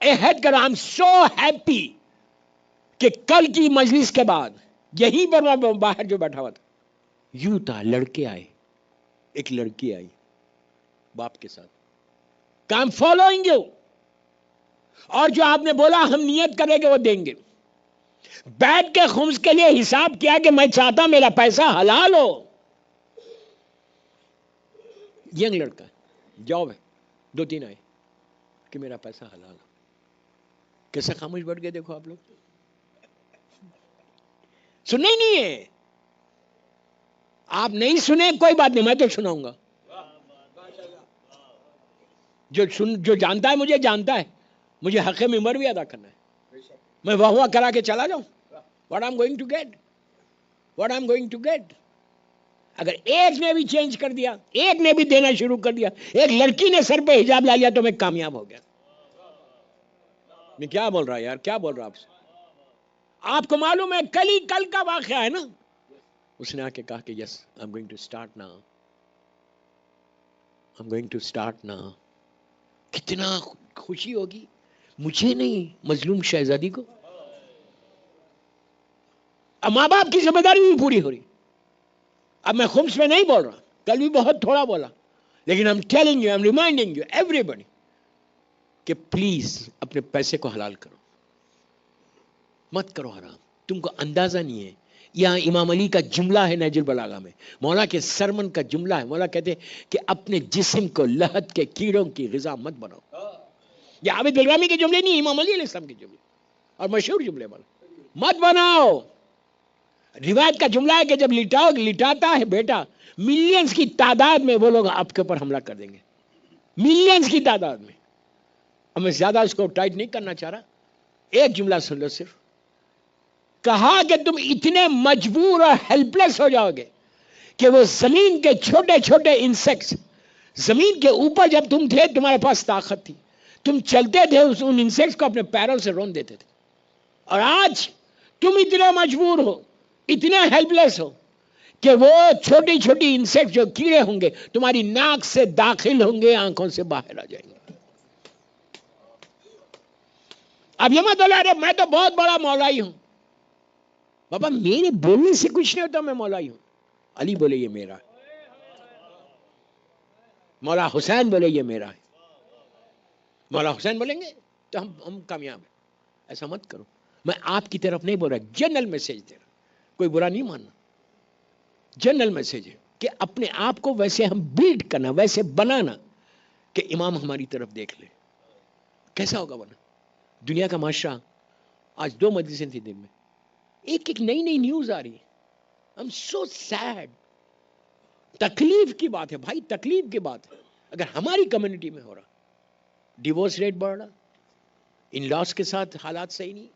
عہد کرو. آئی ایم سو ہیپی کہ کل کی مجلس کے بعد یہیں پر میں باہر جو بیٹھا ہوا تھا یوں تھا, لڑکے آئے, ایک لڑکی آئی باپ کے ساتھ, I'm following you, اور جو آپ نے بولا ہم نیت کریں گے وہ دیں گے. بیٹھ کے خمس کے لیے حساب کیا کہ میں چاہتا میرا پیسہ حلال ہو. ینگ لڑکا ہے, جاب ہے, 2-3 آئے کہ میرا پیسہ حلال ہو. کیسے خاموش بیٹھ گئے دیکھو آپ لوگ. سننے ہی نہیں ہے. آپ نہیں سنے کوئی بات نہیں, میں تو سناؤں گا. جو جانتا ہے مجھے جانتا ہے, مجھے حق ممبر بھی ادا کرنا ہے. میں واہ واہ کرا کے چلا جاؤں, what I'm going to get. اگر ایک نے بھی چینج کر دیا, ایک نے بھی دینا شروع کر دیا, ایک لڑکی نے سر پہ حجاب لا لیا تو میں کامیاب ہو گیا. میں کیا بول رہا یار, کیا بول رہا آپ سے. آپ کو معلوم ہے کل کا واقعہ ہے نا. اس نے آ کے کہا کہ yes I'm going to start now. I'm going to start now. کتنا خوشی ہوگی مجھے نہیں, مظلوم شہزادی کو. اب ماں باپ کی ذمہ داری بھی پوری ہو رہی. اب میں خمس میں نہیں بول رہا, کل بھی بہت تھوڑا بولا, لیکن I'm telling you, I'm reminding you, everybody, کہ پلیز اپنے پیسے کو حلال کرو, مت کرو حرام. تم کو اندازہ نہیں ہے. یہاں امام علی کا جملہ ہے نہج البلاغہ میں, مولا کے سرمن کا جملہ ہے. مولا کہتے ہیں کہ اپنے جسم کو لحد کے کیڑوں کی غذا مت بناؤ. یہ عابد بلرامی کے جملے نہیں, امام علی علیہ السلام کے جملے, اور مشہور جملے والا, مت بناؤ. روایت کا جملہ ہے کہ جب لٹاتا ہے بیٹا, ملینز کی تعداد میں وہ لوگ آپ کے اوپر حملہ کر دیں گے, ملینز کی تعداد میں. اب میں زیادہ اس کو ٹائٹ نہیں کرنا چاہ رہا, ایک جملہ سن لو صرف. کہا کہ تم اتنے مجبور اور ہیلپلیس ہو جاؤ گے کہ وہ زمین کے چھوٹے چھوٹے انسیکٹس, زمین کے اوپر جب تم تھے تمہارے پاس طاقت تھی, تم چلتے تھے ان انسیکٹس کو اپنے پیروں سے رون دیتے تھے, اور آج تم اتنے مجبور ہو, اتنے ہیلپلیس ہو کہ وہ چھوٹی چھوٹی انسیکٹ جو کیڑے ہوں گے تمہاری ناک سے داخل ہوں گے, آنکھوں سے باہر آ جائیں گے. اب یہ مت بولا میں تو بہت بڑا مولائی ہوں. بابا میرے بولنے سے کچھ نہیں ہوتا, میں مولائی ہوں. علی بولے یہ میرا ہے, مولا حسین بولے یہ میرا ہے. مولا حسین بولیں گے تو ہم کامیاب ہیں. ایسا مت کرو. میں آپ کی طرف نہیں بول رہا, جنرل میسج دے رہا, کوئی برا نہیں ماننا. جنرل میسج ہے کہ اپنے آپ کو ویسے ہم بلڈ کرنا, ویسے بنانا کہ امام ہماری طرف دیکھ لے. کیسا ہوگا بنا دنیا کا معاشرہ. آج 2 مجلسیں تھی دن میں, ایک ایک نئی نئی نیوز آ رہی ہے. I'm so sad. تکلیف کی بات ہے بھائی, تکلیف کی بات ہے. اگر ہماری کمیونٹی میں ہو رہا, ڈیورس ریٹ بڑھ رہا, ان لاس کے ساتھ حالات صحیح نہیں,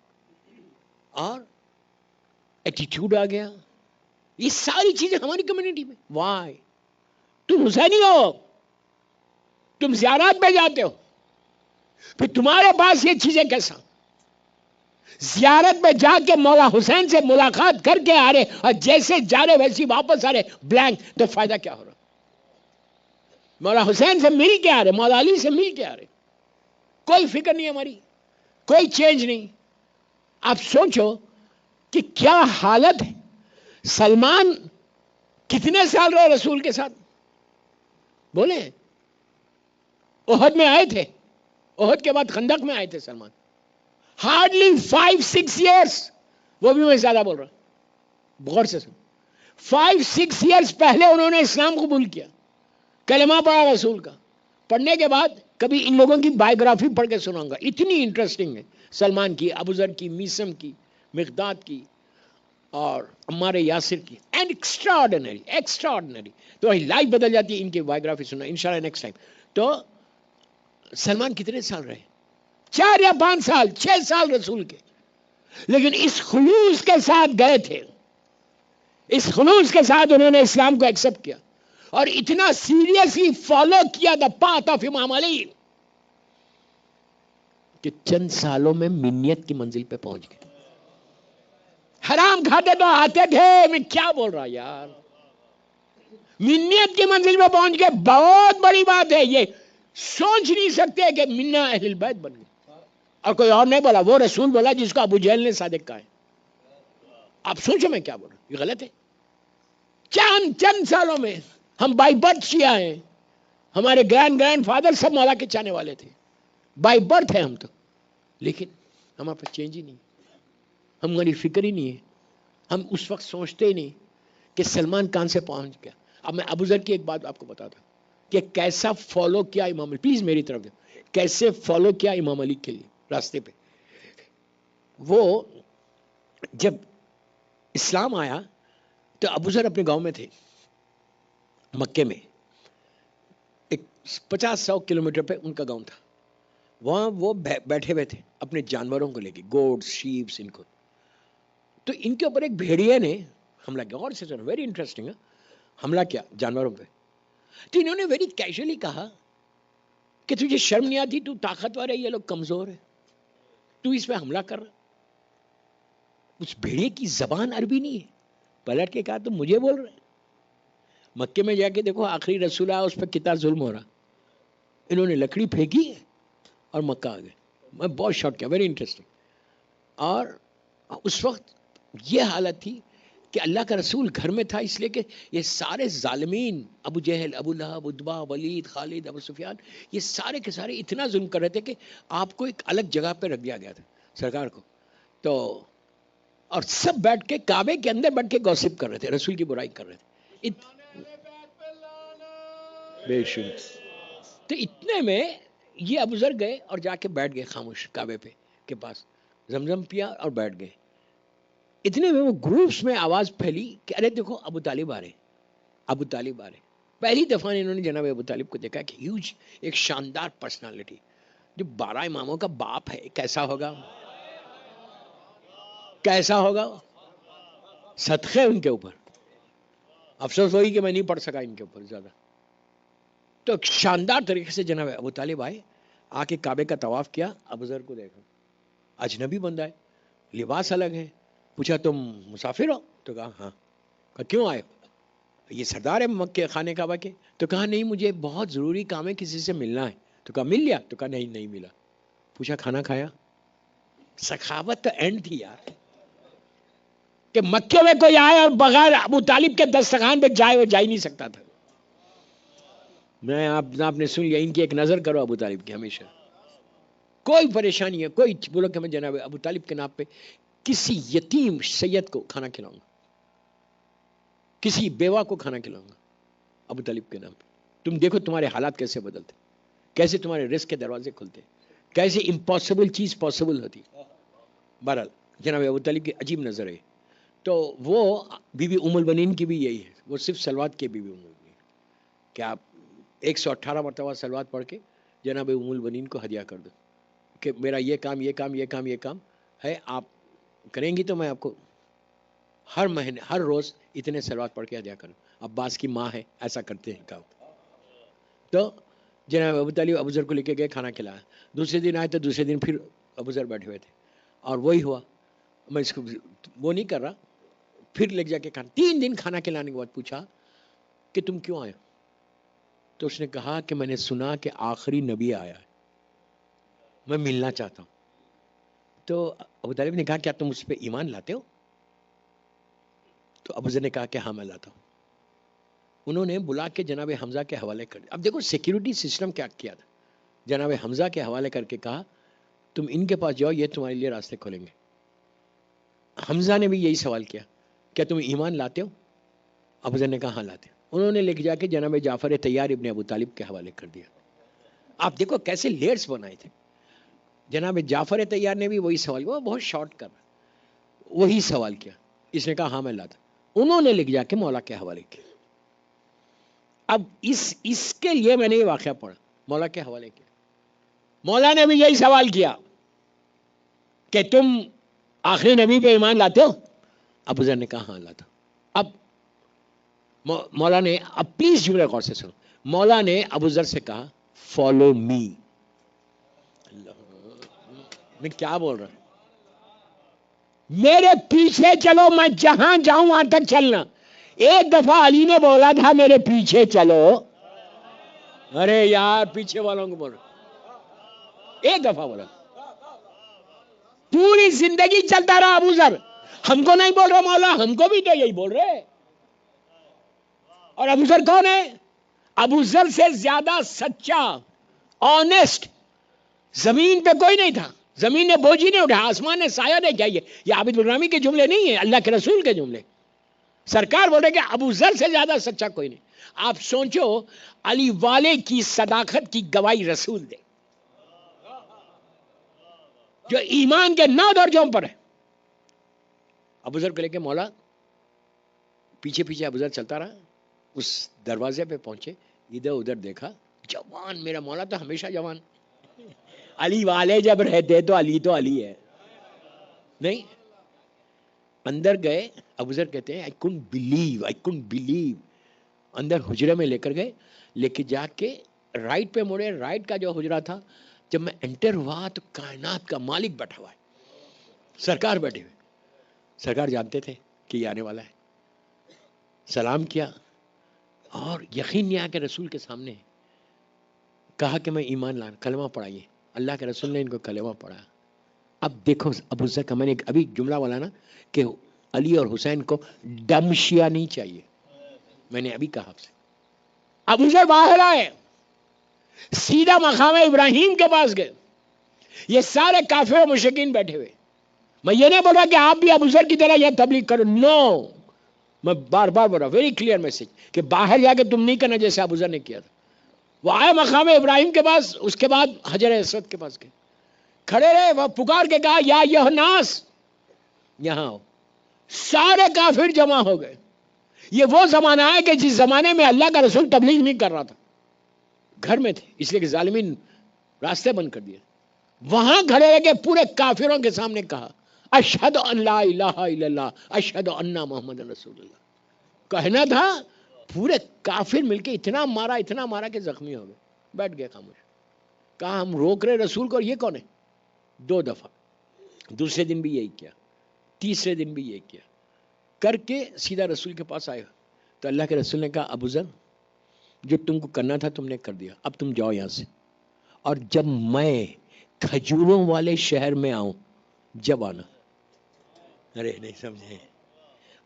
اور ایٹیٹیوڈ آ گیا, یہ ساری چیزیں ہماری کمیونٹی میں. وائی؟ تم حسینی ہو, تم زیارات پہ جاتے ہو, پھر تمہارے پاس یہ چیزیں کیسا؟ زیارت میں جا کے مولا حسین سے ملاقات کر کے آ رہے, اور جیسے جا رہے ویسی واپس آ رہے بلینک, تو فائدہ کیا ہو رہا؟ مولا حسین سے مل کے آ رہے, مولا علی سے مل کے آ رہے, کوئی فکر نہیں ہماری, کوئی چینج نہیں. آپ سوچو کہ کیا حالت ہے. سلمان کتنے سال رہے رسول کے ساتھ؟ بولے احد میں آئے تھے, احد کے بعد خندق میں آئے تھے سلمان. ہارڈلی 5-6 ایئرس, وہ بھی میں زیادہ بول رہا ہوں, غور سے سن. 5-6 ایئرس پہلے انہوں نے اسلام قبول کیا, کلمہ پڑھا رسول کا. پڑھنے کے بعد کبھی ان لوگوں کی بائیوگرافی پڑھ کے سناؤں گا, اتنی انٹرسٹنگ ہے. سلمان کی, ابو ذر کی, میسم کی, مقداد کی, اور عمار یاسر کی. And extraordinary. تو لائف بدل جاتی ہے ان کی بائیوگرافی سننا انشاءاللہ نیکسٹ ٹائم. تو سلمان کتنے سال رہے؟ 4 یا 5 سال, 6 سال رسول کے. لیکن اس خلوص کے ساتھ گئے تھے, اس خلوص کے ساتھ انہوں نے اسلام کو ایکسپٹ کیا, اور اتنا سیریسلی فالو کیا دا پاتھ آف امام علی کہ چند سالوں میں منیت کی منزل پہ پہنچ گئے. حرام کھاتے تو آتے تھے, میں کیا بول رہا یار, منیت کی منزل پہ پہنچ گئے. بہت بڑی بات ہے یہ, سوچ نہیں سکتے کہ منا اہل البیت بن گئے. اور کوئی اور نہیں بولا, وہ رسول بولا جس کو ابو جہل نے صادق کہا ہے. آپ سوچو میں کیا بول رہا ہوں, یہ غلط ہے. چند سالوں میں ہم بائی برتھ شیعہ ہیں, ہمارے گرینڈ فادر سب مولا کے چاہنے والے تھے, بائی برتھ ہے ہم تو, لیکن ہمارے پاس چینج ہی نہیں, ہماری فکر ہی نہیں ہے. ہم اس وقت سوچتے ہی نہیں کہ سلمان کہاں سے پہنچ گیا. اب میں ابو ذر کی ایک بات آپ کو بتاتا کہ کیسا فالو کیا امام علی, پلیز میری طرف دیں, کیسے فالو کیا امام علی کے لیے راستے پہ. وہ جب اسلام آیا تو ابو ذر اپنے گاؤں میں تھے, مکے میں, ایک 50-100 کلومیٹر پہ ان کا گاؤں تھا. وہاں وہ بیٹھے ہوئے تھے اپنے جانوروں کو لے کے, گوڈز, شیپس, ان کو. تو ان کے اوپر ایک بھیڑیے نے حملہ کیا. اور سے سنو, ویری انٹرسٹنگ ہے, حملہ کیا جانوروں پہ. تو انہوں نے ویری کیجولی کہا کہ تجھے شرم نہیں آتی, تو طاقتور ہے, یہ لوگ کمزور ہے, تو اس پہ حملہ کر رہا. اس بھیڑیے کی زبان عربی نہیں ہے, پلٹ کے کہا تم مجھے بول رہے, مکے میں جا کے دیکھو آخری رسول آیا اس پہ کتنا ظلم ہو رہا. انہوں نے لکڑی پھینکی اور مکہ آ گئے. میں بہت شاک کیا, ویری انٹرسٹنگ. اور اس وقت یہ حالت تھی کہ اللہ کا رسول گھر میں تھا, اس لیے کہ یہ سارے ظالمین, ابو جہل, ابو لہب, اتبا, ولید, خالد, ابو سفیان, یہ سارے کے سارے اتنا ظلم کر رہے تھے کہ آپ کو ایک الگ جگہ پہ رکھ دیا گیا تھا سرکار کو. تو اور سب بیٹھ کے کعبے کے اندر بیٹھ کے گوسپ کر رہے تھے, رسول کی برائی کر رہے تھے. بے شک. تو اتنے میں یہ ابو ذر گئے اور جا کے بیٹھ گئے خاموش کعبے پہ کے پاس, زمزم پیا اور بیٹھ گئے. اتنے میں وہ گروپس میں آواز پھیلی کہ ارے دیکھو ابو طالب آ رہے, ابو طالب آ رہے. پہلی دفعہ انہوں نے جناب ابو طالب کو دیکھا کہ ہیوج, ایک شاندار پرسنالٹی جو 12 اماموں کا باپ ہے. کیسا ہوگا, کیسا ہوگا, صدقے ان کے اوپر. افسوس ہوئی کہ میں نہیں پڑھ سکا ان کے اوپر زیادہ. تو شاندار طریقے سے جناب ابو طالب آئے, آ کے کعبے کا طواف کیا. ابو ذر کو دیکھا, اجنبی بندہ ہے, لباس الگ ہے. پوچھا تم مسافر ہو؟ تو کہا ہاں. کہا کیوں آئے؟ یہ سردار ہے مکے خانے کعبہ کے. تو کہا نہیں, مجھے بہت ضروری کام ہے, کسی سے ملنا ہے. تو کہا مل لیا؟ تو کہا نہیں نہیں ملا. پوچھا کھانا کھایا؟ سخاوت تو اینڈ تھی یار, کہ مکے میں کوئی آئے اور بغیر ابو طالب کے دسترخوان پہ جائے, وہ جا ہی نہیں سکتا تھا. میں آپ نے سن لیا, ان کی ایک نظر کرو ابو طالب کی ہمیشہ. کوئی پریشانی ہے, کوئی بولو کہ میں جناب ابو طالب کے نام پہ کسی یتیم سید کو کھانا کھلاؤں گا, کسی بیوہ کو کھانا کھلاؤں گا ابو طالب کے نام پہ. تم دیکھو تمہارے حالات کیسے بدلتے, کیسے تمہارے رزق کے دروازے کھلتے, کیسے امپاسبل چیز پاسبل ہوتی. بہرحال جناب ابو طالب کی عجیب نظر ہے. تو وہ بی بی ام البنین کی بھی یہی ہے, وہ صرف سلوات کے بی بی ام البنین, کہ آپ 118 مرتبہ سلوات پڑھ کے جناب ام البنین کو ہدیہ کر دو کہ میرا یہ کام یہ کام یہ کام یہ کام ہے, آپ کریں گی تو میں آپ کو ہر مہینے ہر روز اتنے سلوات پڑھ کے ہدیہ کروں. عباس کی ماں ہے, ایسا کرتے ہیں کام. تو جناب ابو طالب ابو ذر کو لے کے گئے, کھانا کھلایا. دوسرے دن آئے تو دوسرے دن پھر ابو ذر بیٹھے ہوئے تھے, اور وہی ہوا. میں اس کو وہ نہیں کر رہا, پھر لے جا کے کھانا. 3 دن کھانا کھلانے کے بعد پوچھا کہ تم کیوں آئے؟ تو اس نے کہا کہ میں نے سنا کہ آخری نبی آیا ہے, میں ملنا چاہتا ہوں. تو ابو طالب نے کہا کیا تم اس پہ ایمان لاتے ہو؟ تو ابو ذر نے کہا کہ ہاں میں لاتا ہوں. انہوں نے بلا کے جناب حمزہ کے حوالے کر دیا. اب دیکھو سیکیورٹی سسٹم کیا کیا تھا, جناب حمزہ کے حوالے کر کے کہا تم ان کے پاس جاؤ, یہ تمہارے لیے راستے کھولیں گے. حمزہ نے بھی یہی سوال کیا, کیا تم ایمان لاتے ہو؟ ابو ذر نے کہا ہاں لاتے. انہوں نے لے کے جا کے جناب جعفر طیار ابن ابو طالب کے حوالے کر دیا. آپ دیکھو کیسے لیئرز بنائے تھے. جناب جعفر طیار نے بھی وہی سوال کیا, وہ بہت شارٹ کر وہی سوال کیا. اس نے کہا ہاں میں لاتا. انہوں نے لے کے جا کے مولا کے حوالے کیا. اب اس کے لیے میں نے یہ واقعہ پڑھا, مولا کے حوالے کیا. مولا نے بھی یہی سوال کیا کہ تم آخری نبی پہ ایمان لاتے ہو؟ ابو ذر نے کہا ہاں لاتا. اب مولا نے, اب پلیز جملے غور سے سنو, مولا نے ابو ذر سے کہا فالو می. میں کیا بول رہا ہوں, میرے پیچھے چلو, میں جہاں جاؤں وہاں تک چلنا. ایک دفعہ علی نے بولا تھا میرے پیچھے چلو, ارے یار پیچھے والوں کو بول رہا, ایک دفعہ بولا, پوری زندگی چلتا رہا ابو ذر. ہم کو نہیں بول رہا مولا, ہم کو بھی تو یہی بول رہے. اور ابو ذر کون ہے؟ ابو ذر سے زیادہ سچا, آنےسٹ زمین پہ کوئی نہیں تھا. زمین نے بوجھ ہی نہیں اٹھا, آسمان نے سایہ نہیں کیا. یہ عابد الرامی کے جملے نہیں ہیں, اللہ کے رسول کے جملے. سرکار بول رہے کہ ابو ذر سے زیادہ سچا کوئی نہیں. آپ سوچو علی والے کی صداقت کی گواہی رسول دے, جو ایمان کے 9 درجوں پر ہے. ابو ذر کو لے کے مولا پیچھے پیچھے ابو ذر چلتا رہا. اس دروازے پہ پہنچے, ادھر ادھر دیکھا, جوان, میرا مولا تو ہمیشہ جوان. علی والے جب رہتے تو علی ہے نہیں. اندر گئے, ابو ذر کہتے ہیں I couldn't believe. اندر حجرے میں لے کر گئے, لے کے جا کے رائٹ پہ موڑے. رائٹ کا جو حجرہ تھا, جب میں انٹر ہوا تو کائنات کا مالک بیٹھا ہوا ہے, سرکار بیٹھے ہوئے. سرکار جانتے تھے کہ یہ آنے والا ہے. سلام کیا, اور یقین نہیں آیا کہ رسول کے سامنے کہا کہ میں ایمان لانا، کلمہ پڑھائیے. اللہ کے رسول نے ان کو کلمہ پڑھا. اب دیکھو ابو ذر کا میں نے ابھی جملہ بولا نا کہ علی اور حسین کو ڈم شیعہ نہیں چاہیے، میں نے ابھی کہا آپ سے. ابو ذر باہر آئے، سیدھا مقام ابراہیم کے پاس گئے. یہ سارے کافر و مشرکین بیٹھے ہوئے. میں یہ نہیں بول رہا کہ آپ بھی ابو ذر کی طرح یہ تبلیغ کرو، نو. میں بار بار بول رہا ہوں، ویری کلیئر میسج کہ باہر جا کے تم نہیں کرنا جیسے ابو ذر نے کیا تھا. وہ آئے مقام ابراہیم کے پاس، اس کے بعد حجر اسود کے پاس گئے، کھڑے رہے. وہ پکار کے کہا یا ایھا الناس، یہاں آؤ. سارے کافر جمع ہو گئے. یہ وہ زمانہ ہے کہ جس زمانے میں اللہ کا رسول تبلیغ نہیں کر رہا تھا، گھر میں تھے، اس لیے کہ ظالمین راستے بند کر دیے. وہاں کھڑے رہ کے پورے کافروں کے سامنے کہا اشہد ان لا الہ الا اللہ اشہد ان محمد رسول اللہ. کہنا تھا، پورے کافر مل کے اتنا مارا کہ زخمی ہو گئے. بیٹھ گئے خاموش. کہا ہم روک رہے رسول کو، اور یہ کون ہے؟ 2 دفعہ. دوسرے دن بھی یہی کیا، تیسرے دن بھی یہی کیا کر کے سیدھا رسول کے پاس آئے. تو اللہ کے رسول نے کہا ابو ذر، جو تم کو کرنا تھا تم نے کر دیا، اب تم جاؤ یہاں سے، اور جب میں کھجوروں والے شہر میں آؤں جب آنا. ارے نہیں سمجھے،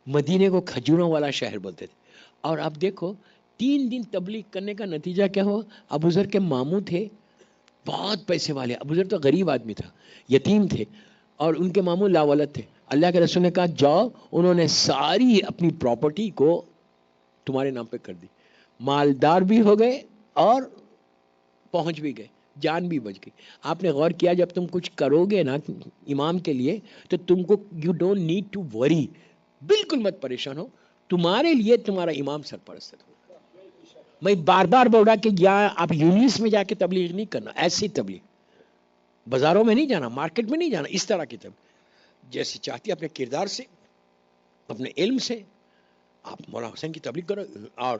مدینے کو کھجوروں والا شہر بولتے تھے. اور اب دیکھو 3 دن تبلیغ کرنے کا نتیجہ کیا ہوا؟ ابو ذر کے ماموں تھے بہت پیسے والے. ابو ذر تو غریب آدمی تھا، یتیم تھے، اور ان کے ماموں لاولد تھے. اللہ کے رسول نے کہا جاؤ. انہوں نے ساری اپنی پراپرٹی کو تمہارے نام پہ کر دی. مالدار بھی ہو گئے اور پہنچ بھی گئے، جان بھی بچ گئی. آپ نے غور کیا جب تم کچھ کرو گے نا امام کے لیے تو تم کو you don't need to worry, بالکل مت پریشان ہو، تمہارے لیے تمہارا امام سرپرست ہے. میں بار بار بول رہا کہ یا آپ یونیس میں جا کے تبلیغ نہیں کرنا، ایسی تبلیغ بازاروں میں نہیں جانا، مارکیٹ میں نہیں جانا، اس طرح کی تبلیغ جیسے چاہتی اپنے کردار سے، اپنے علم سے. آپ مولانا حسین کی تبلیغ کرو اور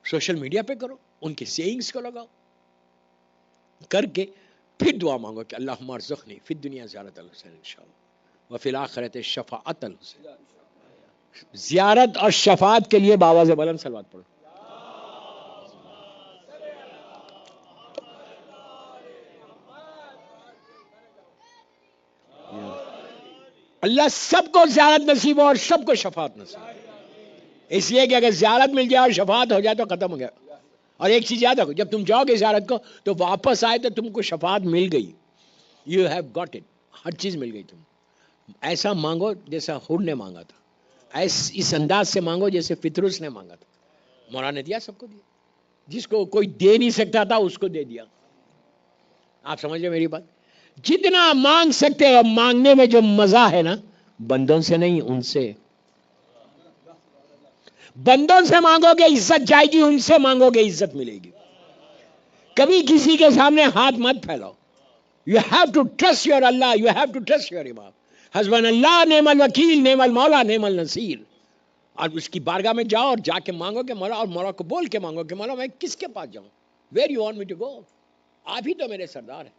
سوشل میڈیا پہ کرو، ان کے سیئنگز کو لگاؤ، کر کے پھر دعا مانگو کہ اللہم ارزقنی فی الدنیا زیارت الحسین انشاءاللہ وفی الآخرت شفاعت الحسین. زیارت اور شفاعت کے لیے بآواز بلند صلوات پڑھو. اللہ سب کو زیارت نصیب ہو اور سب کو شفاعت نصیب ہو. اس لیے کہ اگر زیارت مل جائے اور شفاعت ہو جائے تو ختم ہو گیا. اور ایک چیز یاد رکھو، جب تم جاؤ گے زیارت کو تو واپس آئے تو تم کو شفاعت مل گئی. یو ہیو گاٹ اٹ، ہر چیز مل گئی. تم ایسا مانگو جیسا حر نے مانگا تھا، اس انداز سے مانگو جیسے فطرس نے مانگا تھا. مولانا نے دیا، سب کو دیا. جس کو کوئی دے نہیں سکتا تھا اس کو دے دیا. آپ سمجھ رہے میری بات؟ جتنا مانگ سکتے ہو، مانگنے میں جو مزہ ہے نا، بندوں سے نہیں، ان سے. بندوں سے مانگو گے عزت جائے گی، ان سے مانگو گے عزت ملے گی. کبھی کسی کے سامنے ہاتھ مت پھیلاؤ. You have to trust your Allah, you have to trust your Imam. حسبنا اللہ نعم الوکیل نعم المولا نعم النصیر. اور اس کی بارگاہ میں جاؤ اور جا کے مانگو کہ مولا، اور مولا کو بول کے مانگو کہ مولا میں کس کے پاس جاؤں، where you want me to go. آپ ہی تو میرے سردار ہیں،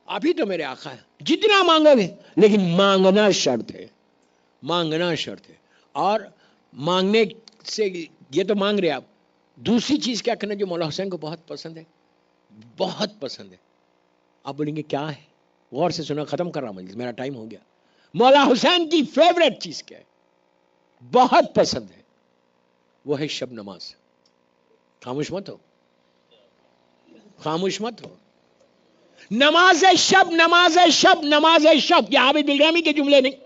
آپ ہی تو میرے آقا ہیں. جتنا مانگو گے، لیکن مانگنا شرط ہے، مانگنا شرط ہے. اور مانگنے سے یہ تو مانگ رہے آپ. دوسری چیز کیا کرنا جو مولا حسین کو بہت پسند ہے، بہت پسند ہے. آپ بولیں گے کیا ہے؟ غور سے سنا، ختم کر رہا مجلس، میرا ٹائم ہو گیا. مولا حسین کی فیوریٹ چیز کیا ہے؟ بہت پسند ہے، وہ ہے شب نماز. خاموش مت ہو، خاموش مت ہو. نماز شب، نماز شب، نماز شب. یہ عابد بلرامی کے جملے نہیں،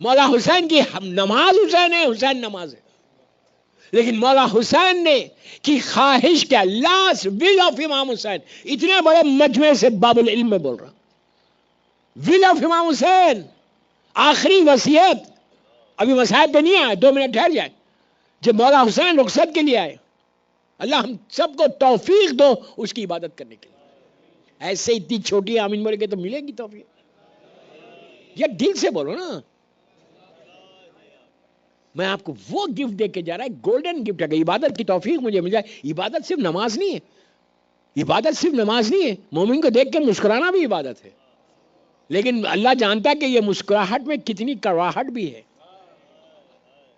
مولا حسین کی نماز حسین ہے، حسین نماز ہے. لیکن مولا حسین نے کی خواہش کیا؟ لاسٹ ول آف امام حسین. اتنے بڑے مجمع سے باب العلم میں بول رہا، ول آف امام حسین، آخری وصیت. ابھی مسائل پہ نہیں آئے، 2 منٹ ٹھہر جائے. جب مولا حسین رخصت کے لیے آئے، اللہ ہم سب کو توفیق دو اس کی عبادت کرنے کے لیے. ایسے اتنی چھوٹی آمین بولے گے تو ملے گی توفیق. یہ دل سے بولو نا. میں آپ کو وہ گفٹ دے کے جا رہا ہے، گولڈن گفٹ. اگر عبادت کی توفیق مجھے مل جائے. عبادت صرف نماز نہیں ہے، عبادت صرف نماز نہیں ہے. مومن کو دیکھ کے مسکرانا بھی عبادت ہے. لیکن اللہ جانتا ہے کہ یہ مسکراہٹ میں کتنی کڑواہٹ بھی ہے.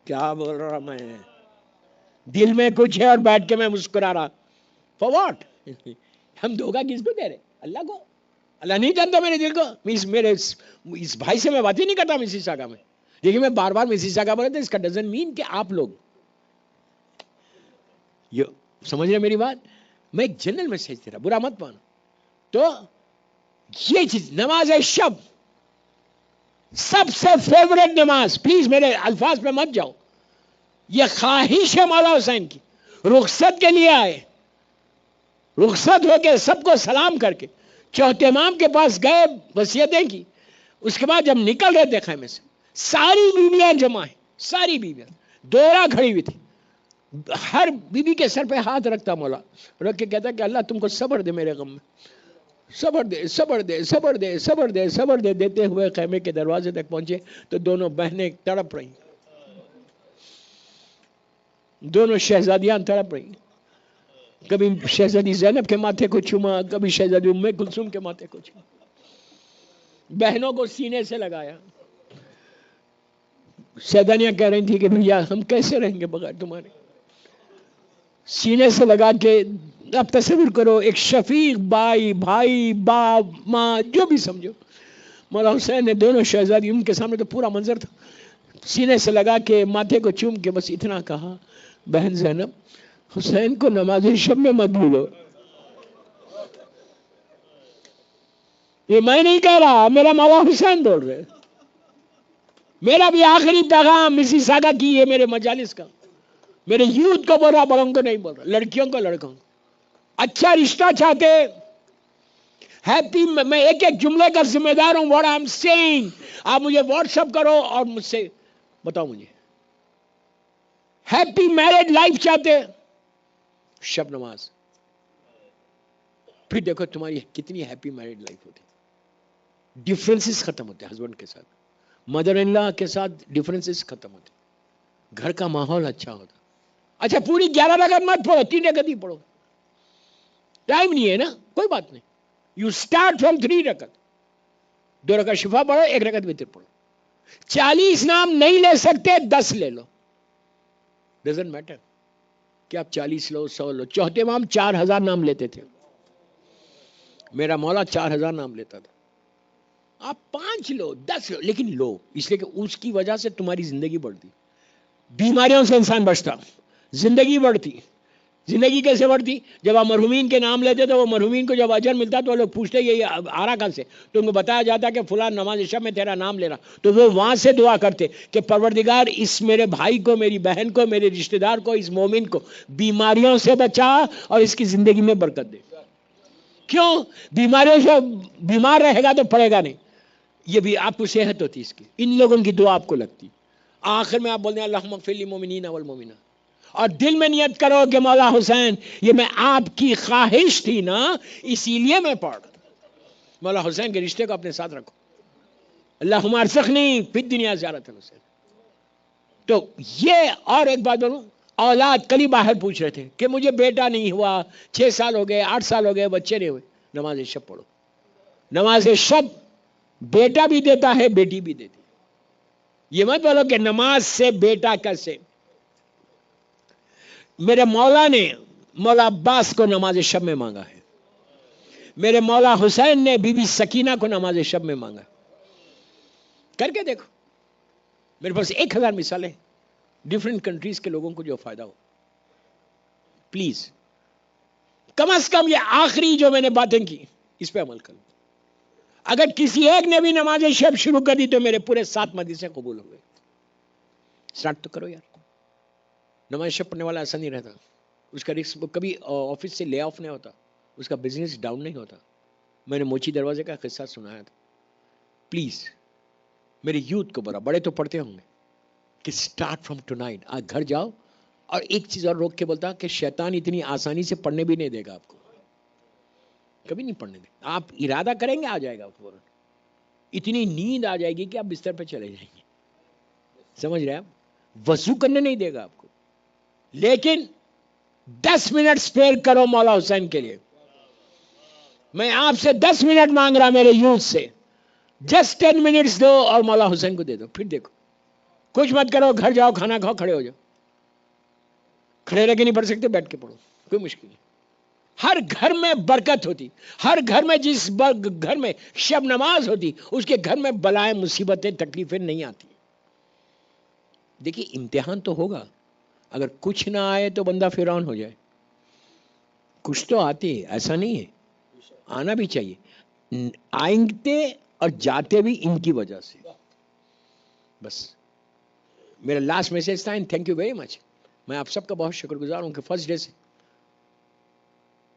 کیا بول رہا میں؟ دل میں کچھ ہے اور بیٹھ کے میں مسکرا رہا. For what? ہم دھوکہ کس کو دے رہے؟ اللہ کو. اللہ نہیں جانتا میرے دل کو. میرے اس بھائی سے میں بات ہی نہیں کرتا مسیساگا میں. لیکن میں بار بار مسیساگا بول رہا تھا. اس کا ڈزنٹ مین کہ آپ لوگ یہ سمجھ رہے میری بات. میں ایک جنرل میسج دے رہا, برا مت مانو. تو یہ چیز نماز شب سب سے فیوریٹ نماز. پلیز میرے الفاظ پہ مت جاؤ. یہ خواہش ہے مولا حسین کی. رخصت کے لیے آئے, رخصت ہو کے سب کو سلام کر کے چوتھے امام کے پاس گئے, وصیتیں کی. اس کے بعد جب نکل رہے تھے خیمے سے, ساری بیویاں جمع ہیں, ساری بیویاں دوہرا کھڑی ہوئی تھی. ہر بیوی کے سر پہ ہاتھ رکھتا مولا, رکھ کے کہتا کہ اللہ تم کو صبر دے میرے غم میں, صبر دے صبر دے صبر دے صبر دے صبر دے. دیتے ہوئے خیمے کے دروازے تک پہنچے تو دونوں بہنیں تڑپ رہی, دونوں شہزادیاں تڑپ رہی. کبھی شہزادی زینب کے ماتھے کو چوما, کبھی شہزادی ام کلثوم کے ماتھے کو چوما, بہنوں کو سینے سے لگایا. شہزادیاں کہہ رہی تھی کہ بھیا ہم کیسے رہیں گے بغیر تمہارے. سینے سے لگا کے اب تصور کرو, ایک شفیق بھائی, بھائی باپ ماں جو بھی سمجھو, مولا حسین نے دونوں شہزادی ان کے سامنے تو پورا منظر تھا, سینے سے لگا کے ماتھے کو چوم کے بس اتنا کہا, بہن زینب حسین کو نماز شب میں مت بھولو. یہ میں نہیں کہہ رہا, میرا مولا حسین بول رہے. میرا بھی آخری پیغام مسیساگا کی ہے, میرے مجالس کا, میرے یوتھ کو بول رہا, بڑوں کو نہیں بول رہا, لڑکیوں کو لڑکوں کو. اچھا رشتہ چاہتے ہیپی, میں ایک ایک جملے کا ذمہ دار ہوں. واٹ آئی ایم سیئنگ, آپ مجھے واٹس ایپ کرو اور مجھ سے بتاؤ مجھے. ہیپی میرڈ لائف چاہتے, شب نماز, پھر دیکھو تمہاری کتنی ہیپی میرڈ لائف ہوتی. ڈفرینسز ختم ہوتے ہسبینڈ کے ساتھ, مدر ان لا کے ساتھ ڈفرینسز ختم ہوتے, گھر کا ماحول اچھا ہوتا. اچھا پوری 11 رکعت مت پڑھو, 3 رکعت ہی پڑھو, ٹائم نہیں ہے نا, کوئی بات نہیں. یو اسٹارٹ فرام 3 رکعت, 2 رکعت شفا پڑھو, 1 رکعت وتر پڑھو. 40 نام نہیں لے سکتے, 10 لے لو, ڈزنٹ میٹر کہ آپ 40 لو 100 لو. چوتھے امام 4000 نام لیتے تھے, میرا مولا 4000 نام لیتا تھا. آپ 5 لو 10 لو, لیکن لو اس لیے کہ اس کی وجہ سے تمہاری زندگی بڑھتی, بیماریوں سے انسان بچتا, زندگی بڑھتی. زندگی کیسے بڑھتی؟ جب آپ مرحومین کے نام لیتے تو وہ مرحومین کو جب اجر ملتا تو وہ لوگ پوچھتے یہ آ رہا کہاں سے, تو ان کو بتایا جاتا کہ فلاں نماز شب میں تیرا نام لے رہا, تو وہ وہاں سے دعا کرتے کہ پروردگار اس میرے بھائی کو, میری بہن کو, میرے رشتہ دار کو, اس مومن کو بیماریوں سے بچا اور اس کی زندگی میں برکت دے. کیوں؟ بیماریوں سے بیمار رہے گا تو پڑے گا نہیں. یہ بھی آپ کو صحت ہوتی اس کی, ان لوگوں کی دعا آپ کو لگتی. آخر میں آپ بولتے ہیں اللہم اغفر للمؤمنین والمؤمنات, اور دل میں نیت کرو کہ مولا حسین یہ میں آپ کی خواہش تھی نا, اسی لیے میں پڑھ رہا. مولا حسین کے رشتے کو اپنے ساتھ رکھو. اللہم ارزقنی فی الدنیا زیارت الحسین. تو یہ, اور ایک بات بولوں, اولاد کل ہی باہر پوچھ رہے تھے کہ مجھے بیٹا نہیں ہوا, 6 سال ہو گئے, 8 سال ہو گئے, بچے نہیں ہوئے. نماز شب پڑھو. نماز شب بیٹا بھی دیتا ہے, بیٹی بھی دیتی. یہ مت بولو کہ نماز سے بیٹا کیسے. میرے مولا نے مولا عباس کو نماز شب میں مانگا ہے, میرے مولا حسین نے بی بی سکینہ کو نماز شب میں مانگا. کر کے دیکھو, میرے پاس 1000 مثالیں ڈیفرنٹ کنٹریز کے لوگوں کو جو فائدہ ہو. پلیز کم از کم یہ آخری جو میں نے باتیں کی اس پہ عمل کرو. اگر کسی ایک نے بھی نماز شب شروع کر دی تو میرے پورے 7 مدرسے قبول ہو گئے. سٹارٹ تو کرو یار. نماز شب پڑھنے والا ایسا نہیں رہتا, اس کا رسک کبھی آفس سے لے آف نہیں ہوتا, اس کا بزنس ڈاؤن نہیں ہوتا. میں نے موچی دروازے کا قصہ سنایا تھا. پلیز میرے یوتھ کو بڑے تو پڑھتے ہوں گے کہ سٹارٹ فرام ٹو نائٹ, آج گھر جاؤ. اور ایک چیز اور روک کے بولتا کہ شیطان اتنی آسانی سے پڑھنے بھی نہیں دے گا آپ کو, کبھی نہیں پڑھنے دے. آپ ارادہ کریں گے آ جائے گا فوراً. اتنی نیند آ جائے گی کہ آپ بستر پہ چلے جائیں گے. سمجھ رہے ہیں آپ؟ وضو کرنے نہیں دے گا آپ کو, لیکن 10 منٹ اسپیئر کرو مولا حسین کے لیے. میں آپ سے 10 منٹ مانگ رہا میرے یوتھ سے, جسٹ 10 منٹس دو اور مولا حسین کو دے دو. پھر دیکھو, کچھ مت کرو, گھر جاؤ, کھانا کھاؤ, کھڑے ہو جاؤ, کھڑے رہ کے نہیں پڑھ سکتے بیٹھ کے پڑھو، کوئی مشکل نہیں. ہر گھر میں برکت ہوتی، ہر گھر میں جس گھر میں شب نماز ہوتی اس کے گھر میں بلائیں مصیبتیں تکلیفیں نہیں آتی. دیکھیے امتحان تو ہوگا، اگر کچھ نہ آئے تو بندہ فرعون ہو جائے. کچھ تو آتی ہے، ایسا نہیں ہے، آنا بھی چاہیے. آئندے اور جاتے بھی ان کی وجہ سے. بس میرا لاسٹ میسج تھا، تھینک یو ویری مچ. میں آپ سب کا بہت شکر گزار ہوں کہ فرسٹ ڈے سے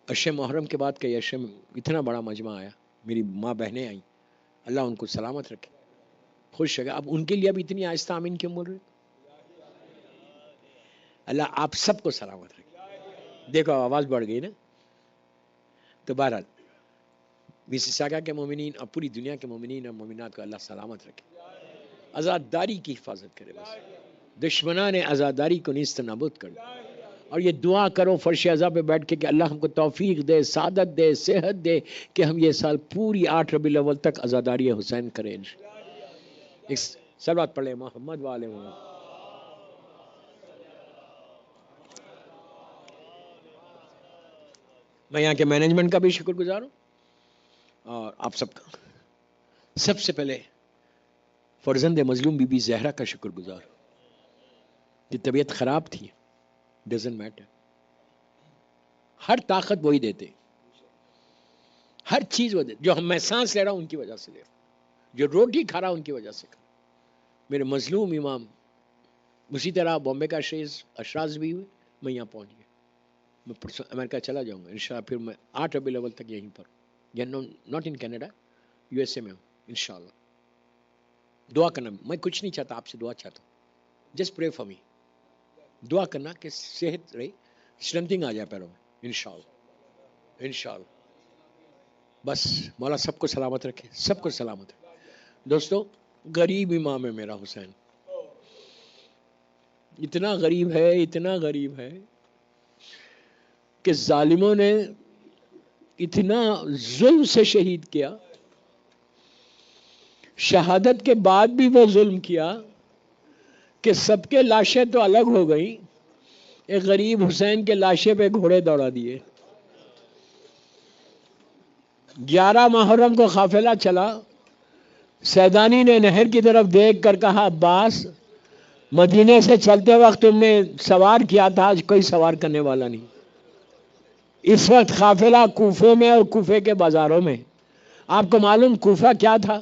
عشر محرم کے بعد کئی عشر میں اتنا بڑا مجمع آیا، میری ماں بہنیں آئیں، اللہ ان کو سلامت رکھے، خوش رکھے. اب ان کے لیے اب اتنی آہستہ آمین کیوں بول رہے؟ اللہ آپ سب کو سلامت رکھے. دیکھو آواز بڑھ گئی نا. تو بہرحال مسیساگا کے مومنین اور پوری دنیا کے مومنین اور مومنات کو اللہ سلامت رکھے، آزاداری کی حفاظت کرے، بس دشمنان آزاداری کو نیست نابود کر دے. اور یہ دعا کرو فرش اعضاء پہ بیٹھ کے کہ اللہ ہم کو توفیق دے، سعادت دے، صحت دے کہ ہم یہ سال پوری 8 ربیع الاول تک عزاداری حسین کریں. ایک صلوات پڑھ لیں محمد والے محمد. میں یہاں کے مینجمنٹ کا بھی شکر گزار ہوں اور آپ سب کا. سب سے پہلے فرزند مظلوم بی بی زہرا کا شکر گزار ہوں کہ طبیعت خراب تھی، ڈزنٹ میٹر، ہر طاقت وہی دیتے، ہر چیز وہ دیتے. جو میں سانس لے رہا ہوں ان کی وجہ سے لے رہا ہوں، جو روٹی کھا رہا ہوں ان کی وجہ سے کھا رہا ہوں. میرے مظلوم امام، اسی طرح بامبے کا اشراز بھی ہوئے، میں یہاں پہنچ گیا. میں پرسوں امریکہ چلا جاؤں گا انشاءاللہ. پھر میں 8 ربیع الاول تک یہیں پر، یا not in Canada, U S A میں ہوں انشاءاللہ. دعا کرنا، میں کچھ نہیں چاہتا، آپ سے دعا چاہتا ہوں. جسٹ پرے فار می، دعا کرنا کہ صحت رہی، اسٹرینتھنگ آ جائے پیروں میں انشاءاللہ انشاءاللہ. بس مولا سب کو سلامت رکھے، سب کو سلامت رکھے. دوستو غریب امام ہے میرا حسین، اتنا غریب ہے، اتنا غریب ہے کہ ظالموں نے اتنا ظلم سے شہید کیا، شہادت کے بعد بھی وہ ظلم کیا کہ سب کے لاشیں تو الگ ہو گئی، ایک غریب حسین کے لاشے پہ گھوڑے دوڑا دیے. 11 محرم کو قافلہ چلا، سیدانی نے نہر کی طرف دیکھ کر کہا عباس مدینے سے چلتے وقت تم نے سوار کیا تھا، آج کوئی سوار کرنے والا نہیں. اس وقت قافلہ کوفے میں اور کوفے کے بازاروں میں. آپ کو معلوم کوفہ کیا تھا؟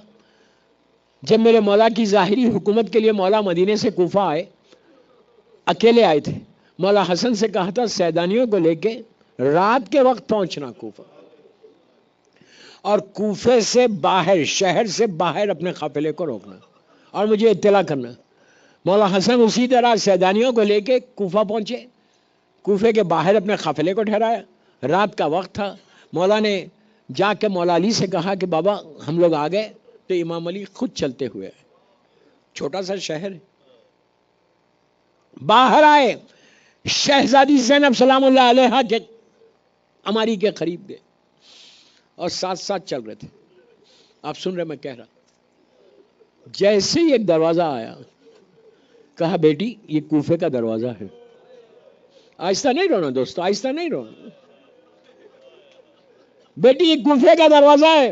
جب میرے مولا کی ظاہری حکومت کے لیے مولا مدینے سے کوفہ آئے، اکیلے آئے تھے. مولا حسن سے کہا تھا سیدانیوں کو لے کے رات کے وقت پہنچنا کوفہ، اور کوفے سے باہر، شہر سے باہر اپنے قافلے کو روکنا اور مجھے اطلاع کرنا. مولا حسن اسی طرح سیدانیوں کو لے کے کوفہ پہنچے، کوفے کے باہر اپنے قافلے کو ٹھہرایا. رات کا وقت تھا. مولا نے جا کے مولا علی سے کہا کہ بابا ہم لوگ آ گئے. تو امام علی خود چلتے ہوئے، چھوٹا سا شہر ہے، باہر آئے، شہزادی زینب سلام اللہ علیہا کے اماری کے قریب گئے اور ساتھ ساتھ چل رہے تھے. آپ سن رہے میں کہہ رہا. جیسے ہی ایک دروازہ آیا، کہا بیٹی یہ کوفے کا دروازہ ہے. آہستہ نہیں رونا دوستو، آہستہ نہیں رونا. بیٹی یہ کوفے کا دروازہ ہے.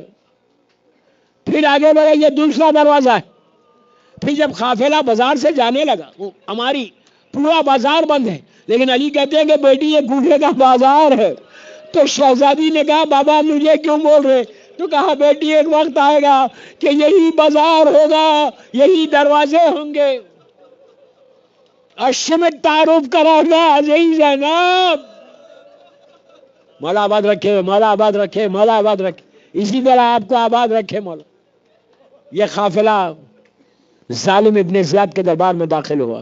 پھر آگے بڑھے، یہ دوسرا دروازہ ہے. پھر جب قافلہ بازار سے جانے لگا، وہ ہماری پورا بازار بند ہے، لیکن علی کہتے ہیں کہ بیٹی یہ کوفے کا بازار ہے. تو شہزادی نے کہا بابا مجھے کیوں بول رہے؟ تو کہا بیٹی ایک وقت آئے گا کہ یہی بازار ہوگا، یہی دروازے ہوں گے. اشمت تعارف کرانا عزیز زینب. مولا آباد رکھے، مولا آباد رکھے، مولا آباد رکھے. اسی طرح آپ کو آباد رکھے مولا. یہ قافلہ ظالم ابن زیاد کے دربار میں داخل ہوا.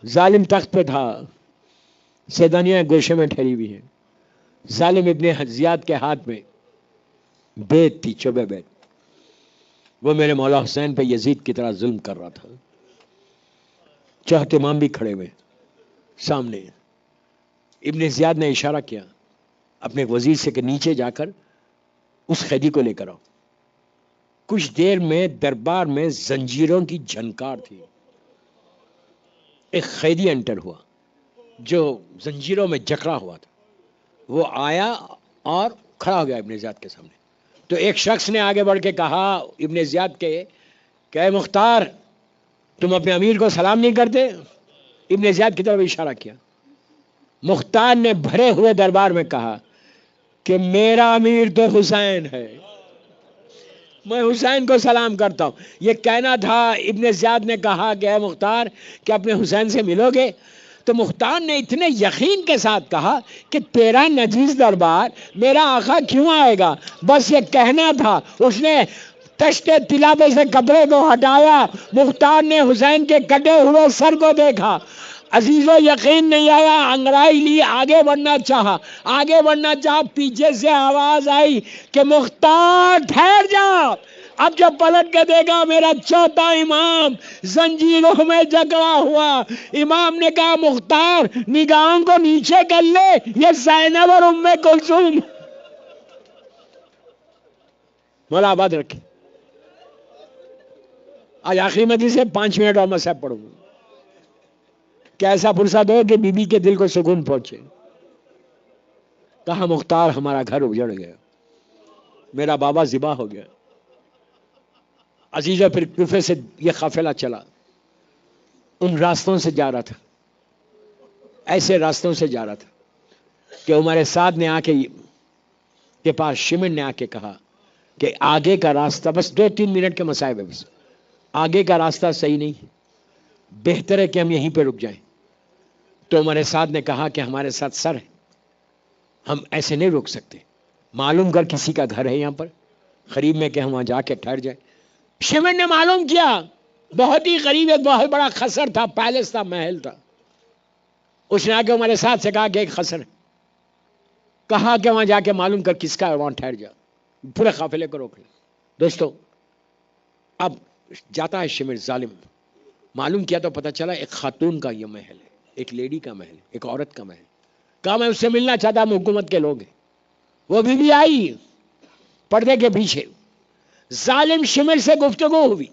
ظالم تخت پہ تھا، سیدانیاں گوشے میں ٹھہری ہوئی ہیں. ظالم ابن زیاد کے ہاتھ میں بیت تھی، چوبے بیت. وہ میرے مولا حسین پہ یزید کی طرح ظلم کر رہا تھا. چہت امام بھی کھڑے ہوئے سامنے. ابن زیاد نے اشارہ کیا اپنے وزیر سے کہ نیچے جا کر اس قیدی کو لے کر آؤ. کچھ دیر میں دربار میں زنجیروں کی جھنکار تھی. ایک قیدی انٹر ہوا جو زنجیروں میں جکڑا ہوا تھا، وہ آیا اور کھڑا ہو گیا ابن زیاد کے سامنے. تو ایک شخص نے آگے بڑھ کے کہا ابن زیاد کے کہ اے مختار، تم اپنے امیر کو سلام نہیں کرتے؟ ابن زیاد کی طرف اشارہ کیا. مختار نے بھرے ہوئے دربار میں کہا کہ میرا امیر تو حسین ہے، میں حسین کو سلام کرتا ہوں. یہ کہنا تھا. ابن زیاد نے کہا کہ اے مختار، کہ اپنے حسین سے ملو گے؟ تو مختار نے اتنے یقین کے ساتھ کہا کہ تیرا نجیس دربار میرا آقا کیوں آئے گا، بس یہ کہنا تھا. اس نے تشت طلا پہ سے کپڑے کو ہٹایا. مختار نے حسین کے کٹے ہوئے سر کو دیکھا. عزیز و یقین نہیں آیا. انگڑائی لی، آگے بڑھنا چاہا. پیچھے سے آواز آئی کہ مختار ٹھہر جا. اب جب پلٹ کے دیکھا میرا چوتھا امام زنجیروں میں جکڑا ہوا. امام نے کہا مختار نگاہوں کو نیچے کر لے، یہ زینب اور ام کلثوم. مولا آباد رکھے. آج آخری مجلس سے 5 منٹ اور میں صاحب پڑھوں گا کہ ایسا فرصت ہو کہ بی بی کے دل کو سکون پہنچے. کہا مختار ہمارا گھر اجڑ گیا، میرا بابا ذبح ہو گیا. عزیزہ پھر کوفے سے یہ قافلہ چلا، ان راستوں سے جا رہا تھا، ایسے راستوں سے جا رہا تھا کہ عمر سعد نے آ کے پاس شمر نے آ کے کہا کہ آگے کا راستہ، بس 2-3 منٹ کے مسائب ہے، بس آگے کا راستہ صحیح نہیں، بہتر ہے کہ ہم یہیں پہ رک جائیں. تو عمر سعد نے کہا کہ ہمارے ساتھ سر ہے، ہم ایسے نہیں رک سکتے، معلوم کر کسی کا گھر ہے یہاں پر قریب میں کہ ہم وہاں جا کے ٹھہر جائیں. شمر نے معلوم کیا، بہت ہی قریب ایک بہت بڑا خسر تھا، پیلس تھا، محل تھا. اس نے آ کے ہمارے ساتھ سے کہا کہ ایک خسر ہے. کہا کہ وہاں جا کے معلوم کر کس کا ہے، وہاں ٹھہر جا، پورے قافلے کو روک لے. دوستو اب جاتا ہے شمر ظالم، معلوم کیا تو پتہ چلا ایک خاتون کا یہ محل ہے، ایک لیڈی کا محل، ایک عورت کا محل. کہا میں اس سے ملنا چاہتا ہوں، حکومت کے لوگ ہیں. وہ بھی آئی پردے کے پیچھے. ظالم شمر سے گفتگو ہوئی.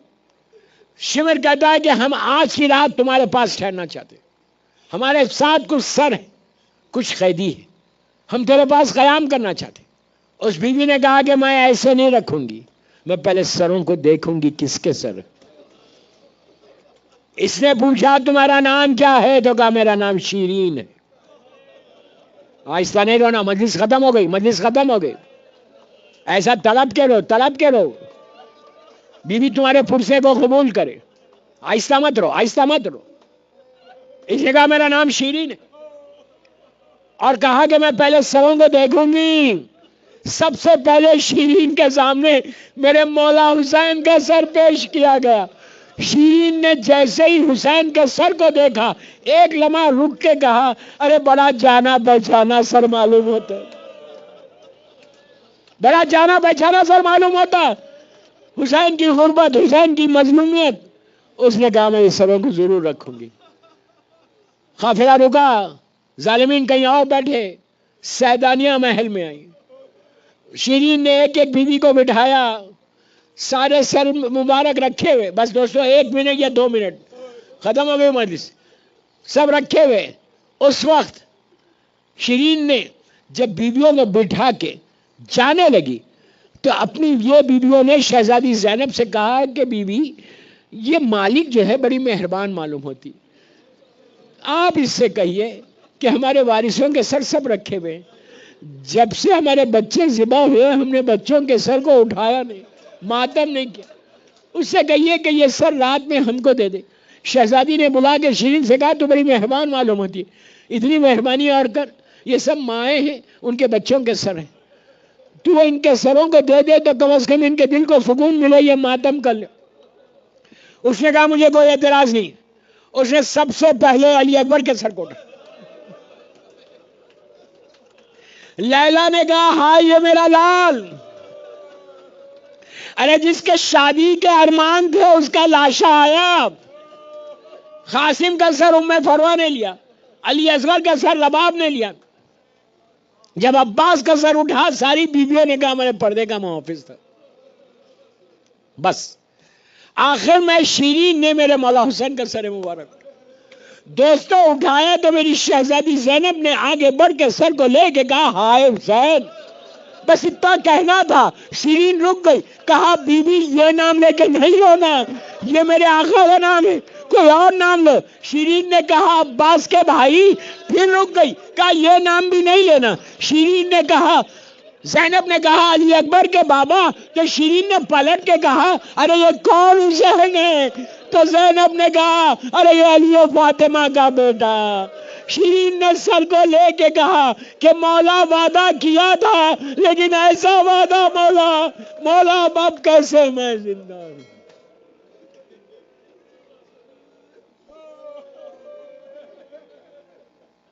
شمر کہتا ہے کہ ہم آج کی رات تمہارے پاس ٹھہرنا چاہتے، ہمارے ساتھ کچھ سر ہیں، کچھ قیدی ہیں، ہم تیرے پاس قیام کرنا چاہتے. اس بیوی نے کہا کہ میں ایسے نہیں رکھوں گی، میں پہلے سروں کو دیکھوں گی کس کے سر. اس نے پوچھا تمہارا نام کیا ہے؟ تو کہا میرا نام شیرین ہے. آہستہ نہیں رونا، مجلس ختم ہو گئی. ایسا طلب کے رو بی بی تمہارے پرسے کو قبول کرے. آہستہ مت رو. اس نے کہا میرا نام شیرین ہے، اور کہا کہ میں پہلے سروں کو دیکھوں گی. سب سے پہلے شیرین کے سامنے میرے مولا حسین کا سر پیش کیا گیا. شیرین نے جیسے ہی حسین کے سر کو دیکھا، ایک لمحہ رک کے کہا ارے بڑا جانا پہچانا سر معلوم ہوتا ہے، بڑا جانا پہچانا سر معلوم ہوتا. حسین کی غربت، حسین کی مظلومیت. اس نے کہا میں اس سروں کو ضرور رکھوں گی. قافلہ رکا، ظالمین کہیں اور بیٹھے. سیدانیہ محل میں آئی. شیرین نے ایک ایک بیوی کو بٹھایا، سارے سر مبارک رکھے ہوئے. بس دوستو 1 منٹ یا 2 منٹ ختم ہو گئی مجلس، سب رکھے ہوئے. اس وقت شیرین نے جب بیویوں کو بٹھا کے جانے لگی تو اپنی یہ بیویوں نے شہزادی زینب سے کہا کہ بیوی یہ مالک جو ہے بڑی مہربان معلوم ہوتی، آپ اس سے کہیے کہ ہمارے وارثوں کے سر سب رکھے ہوئے، جب سے ہمارے بچے ذبح ہوئے ہم نے بچوں کے سر کو اٹھایا نہیں، ماتم نہیں کیا. اس سے کہیے کہ یہ سر رات میں ہم کو دے دے. شہزادی نے بلا کے شیرین سے کہا تو بڑی مہربان معلوم ہوتی، اتنی مہربانی اور کر، یہ سب مائیں ہیں، ان کے بچوں کے سر ہیں، تو ان کے سروں کو دے دے تو کم از کم ان کے دل کو سکون ملے، یہ ماتم کر لے. اس نے کہا مجھے کوئی اعتراض نہیں. اس نے سب سے پہلے علی اکبر کے سر کو اٹھا. لیلا نے کہا ہائے یہ میرا لال، ارے جس کے شادی کے ارمان تھے اس کا لاشا آیا. قاسم کا سر ام فروہ نے لیا، علی اصغر کا سر رباب نے لیا. جب عباس کا سر اٹھا ساری بیویوں نے کہا میرے پردے کا محافظ تھا. بس آخر میں شیرین نے میرے مولا حسین کا سر مبارک. دوستوں اٹھایا تو میری شہزادی زینب نے آگے بڑھ کے سر کو لے کے کہا ہائے حسین، بس اتنا کہنا تھا. شیرین رک گئی، کہا بی بی یہ نام لے کے نہیں رونا، یہ میرے آقا کا نام ہے، کوئی اور نام لو. شیرین نے کہا عباس کے بھائی، پھر رک گئی، کہا یہ نام بھی نہیں لینا. شیرین نے کہا، زینب نے کہا علی اکبر کے بابا. تو شیرین نے پلٹ کے کہا ارے یہ کون حسین ہے؟ تو زینب نے کہا ارے یہ علی و فاطمہ کا بیٹا. شیرین نے سر کو لے کے کہا کہ مولا وعدہ کیا تھا، لیکن ایسا وعدہ مولا اب کیسے میں زندہ ہوں.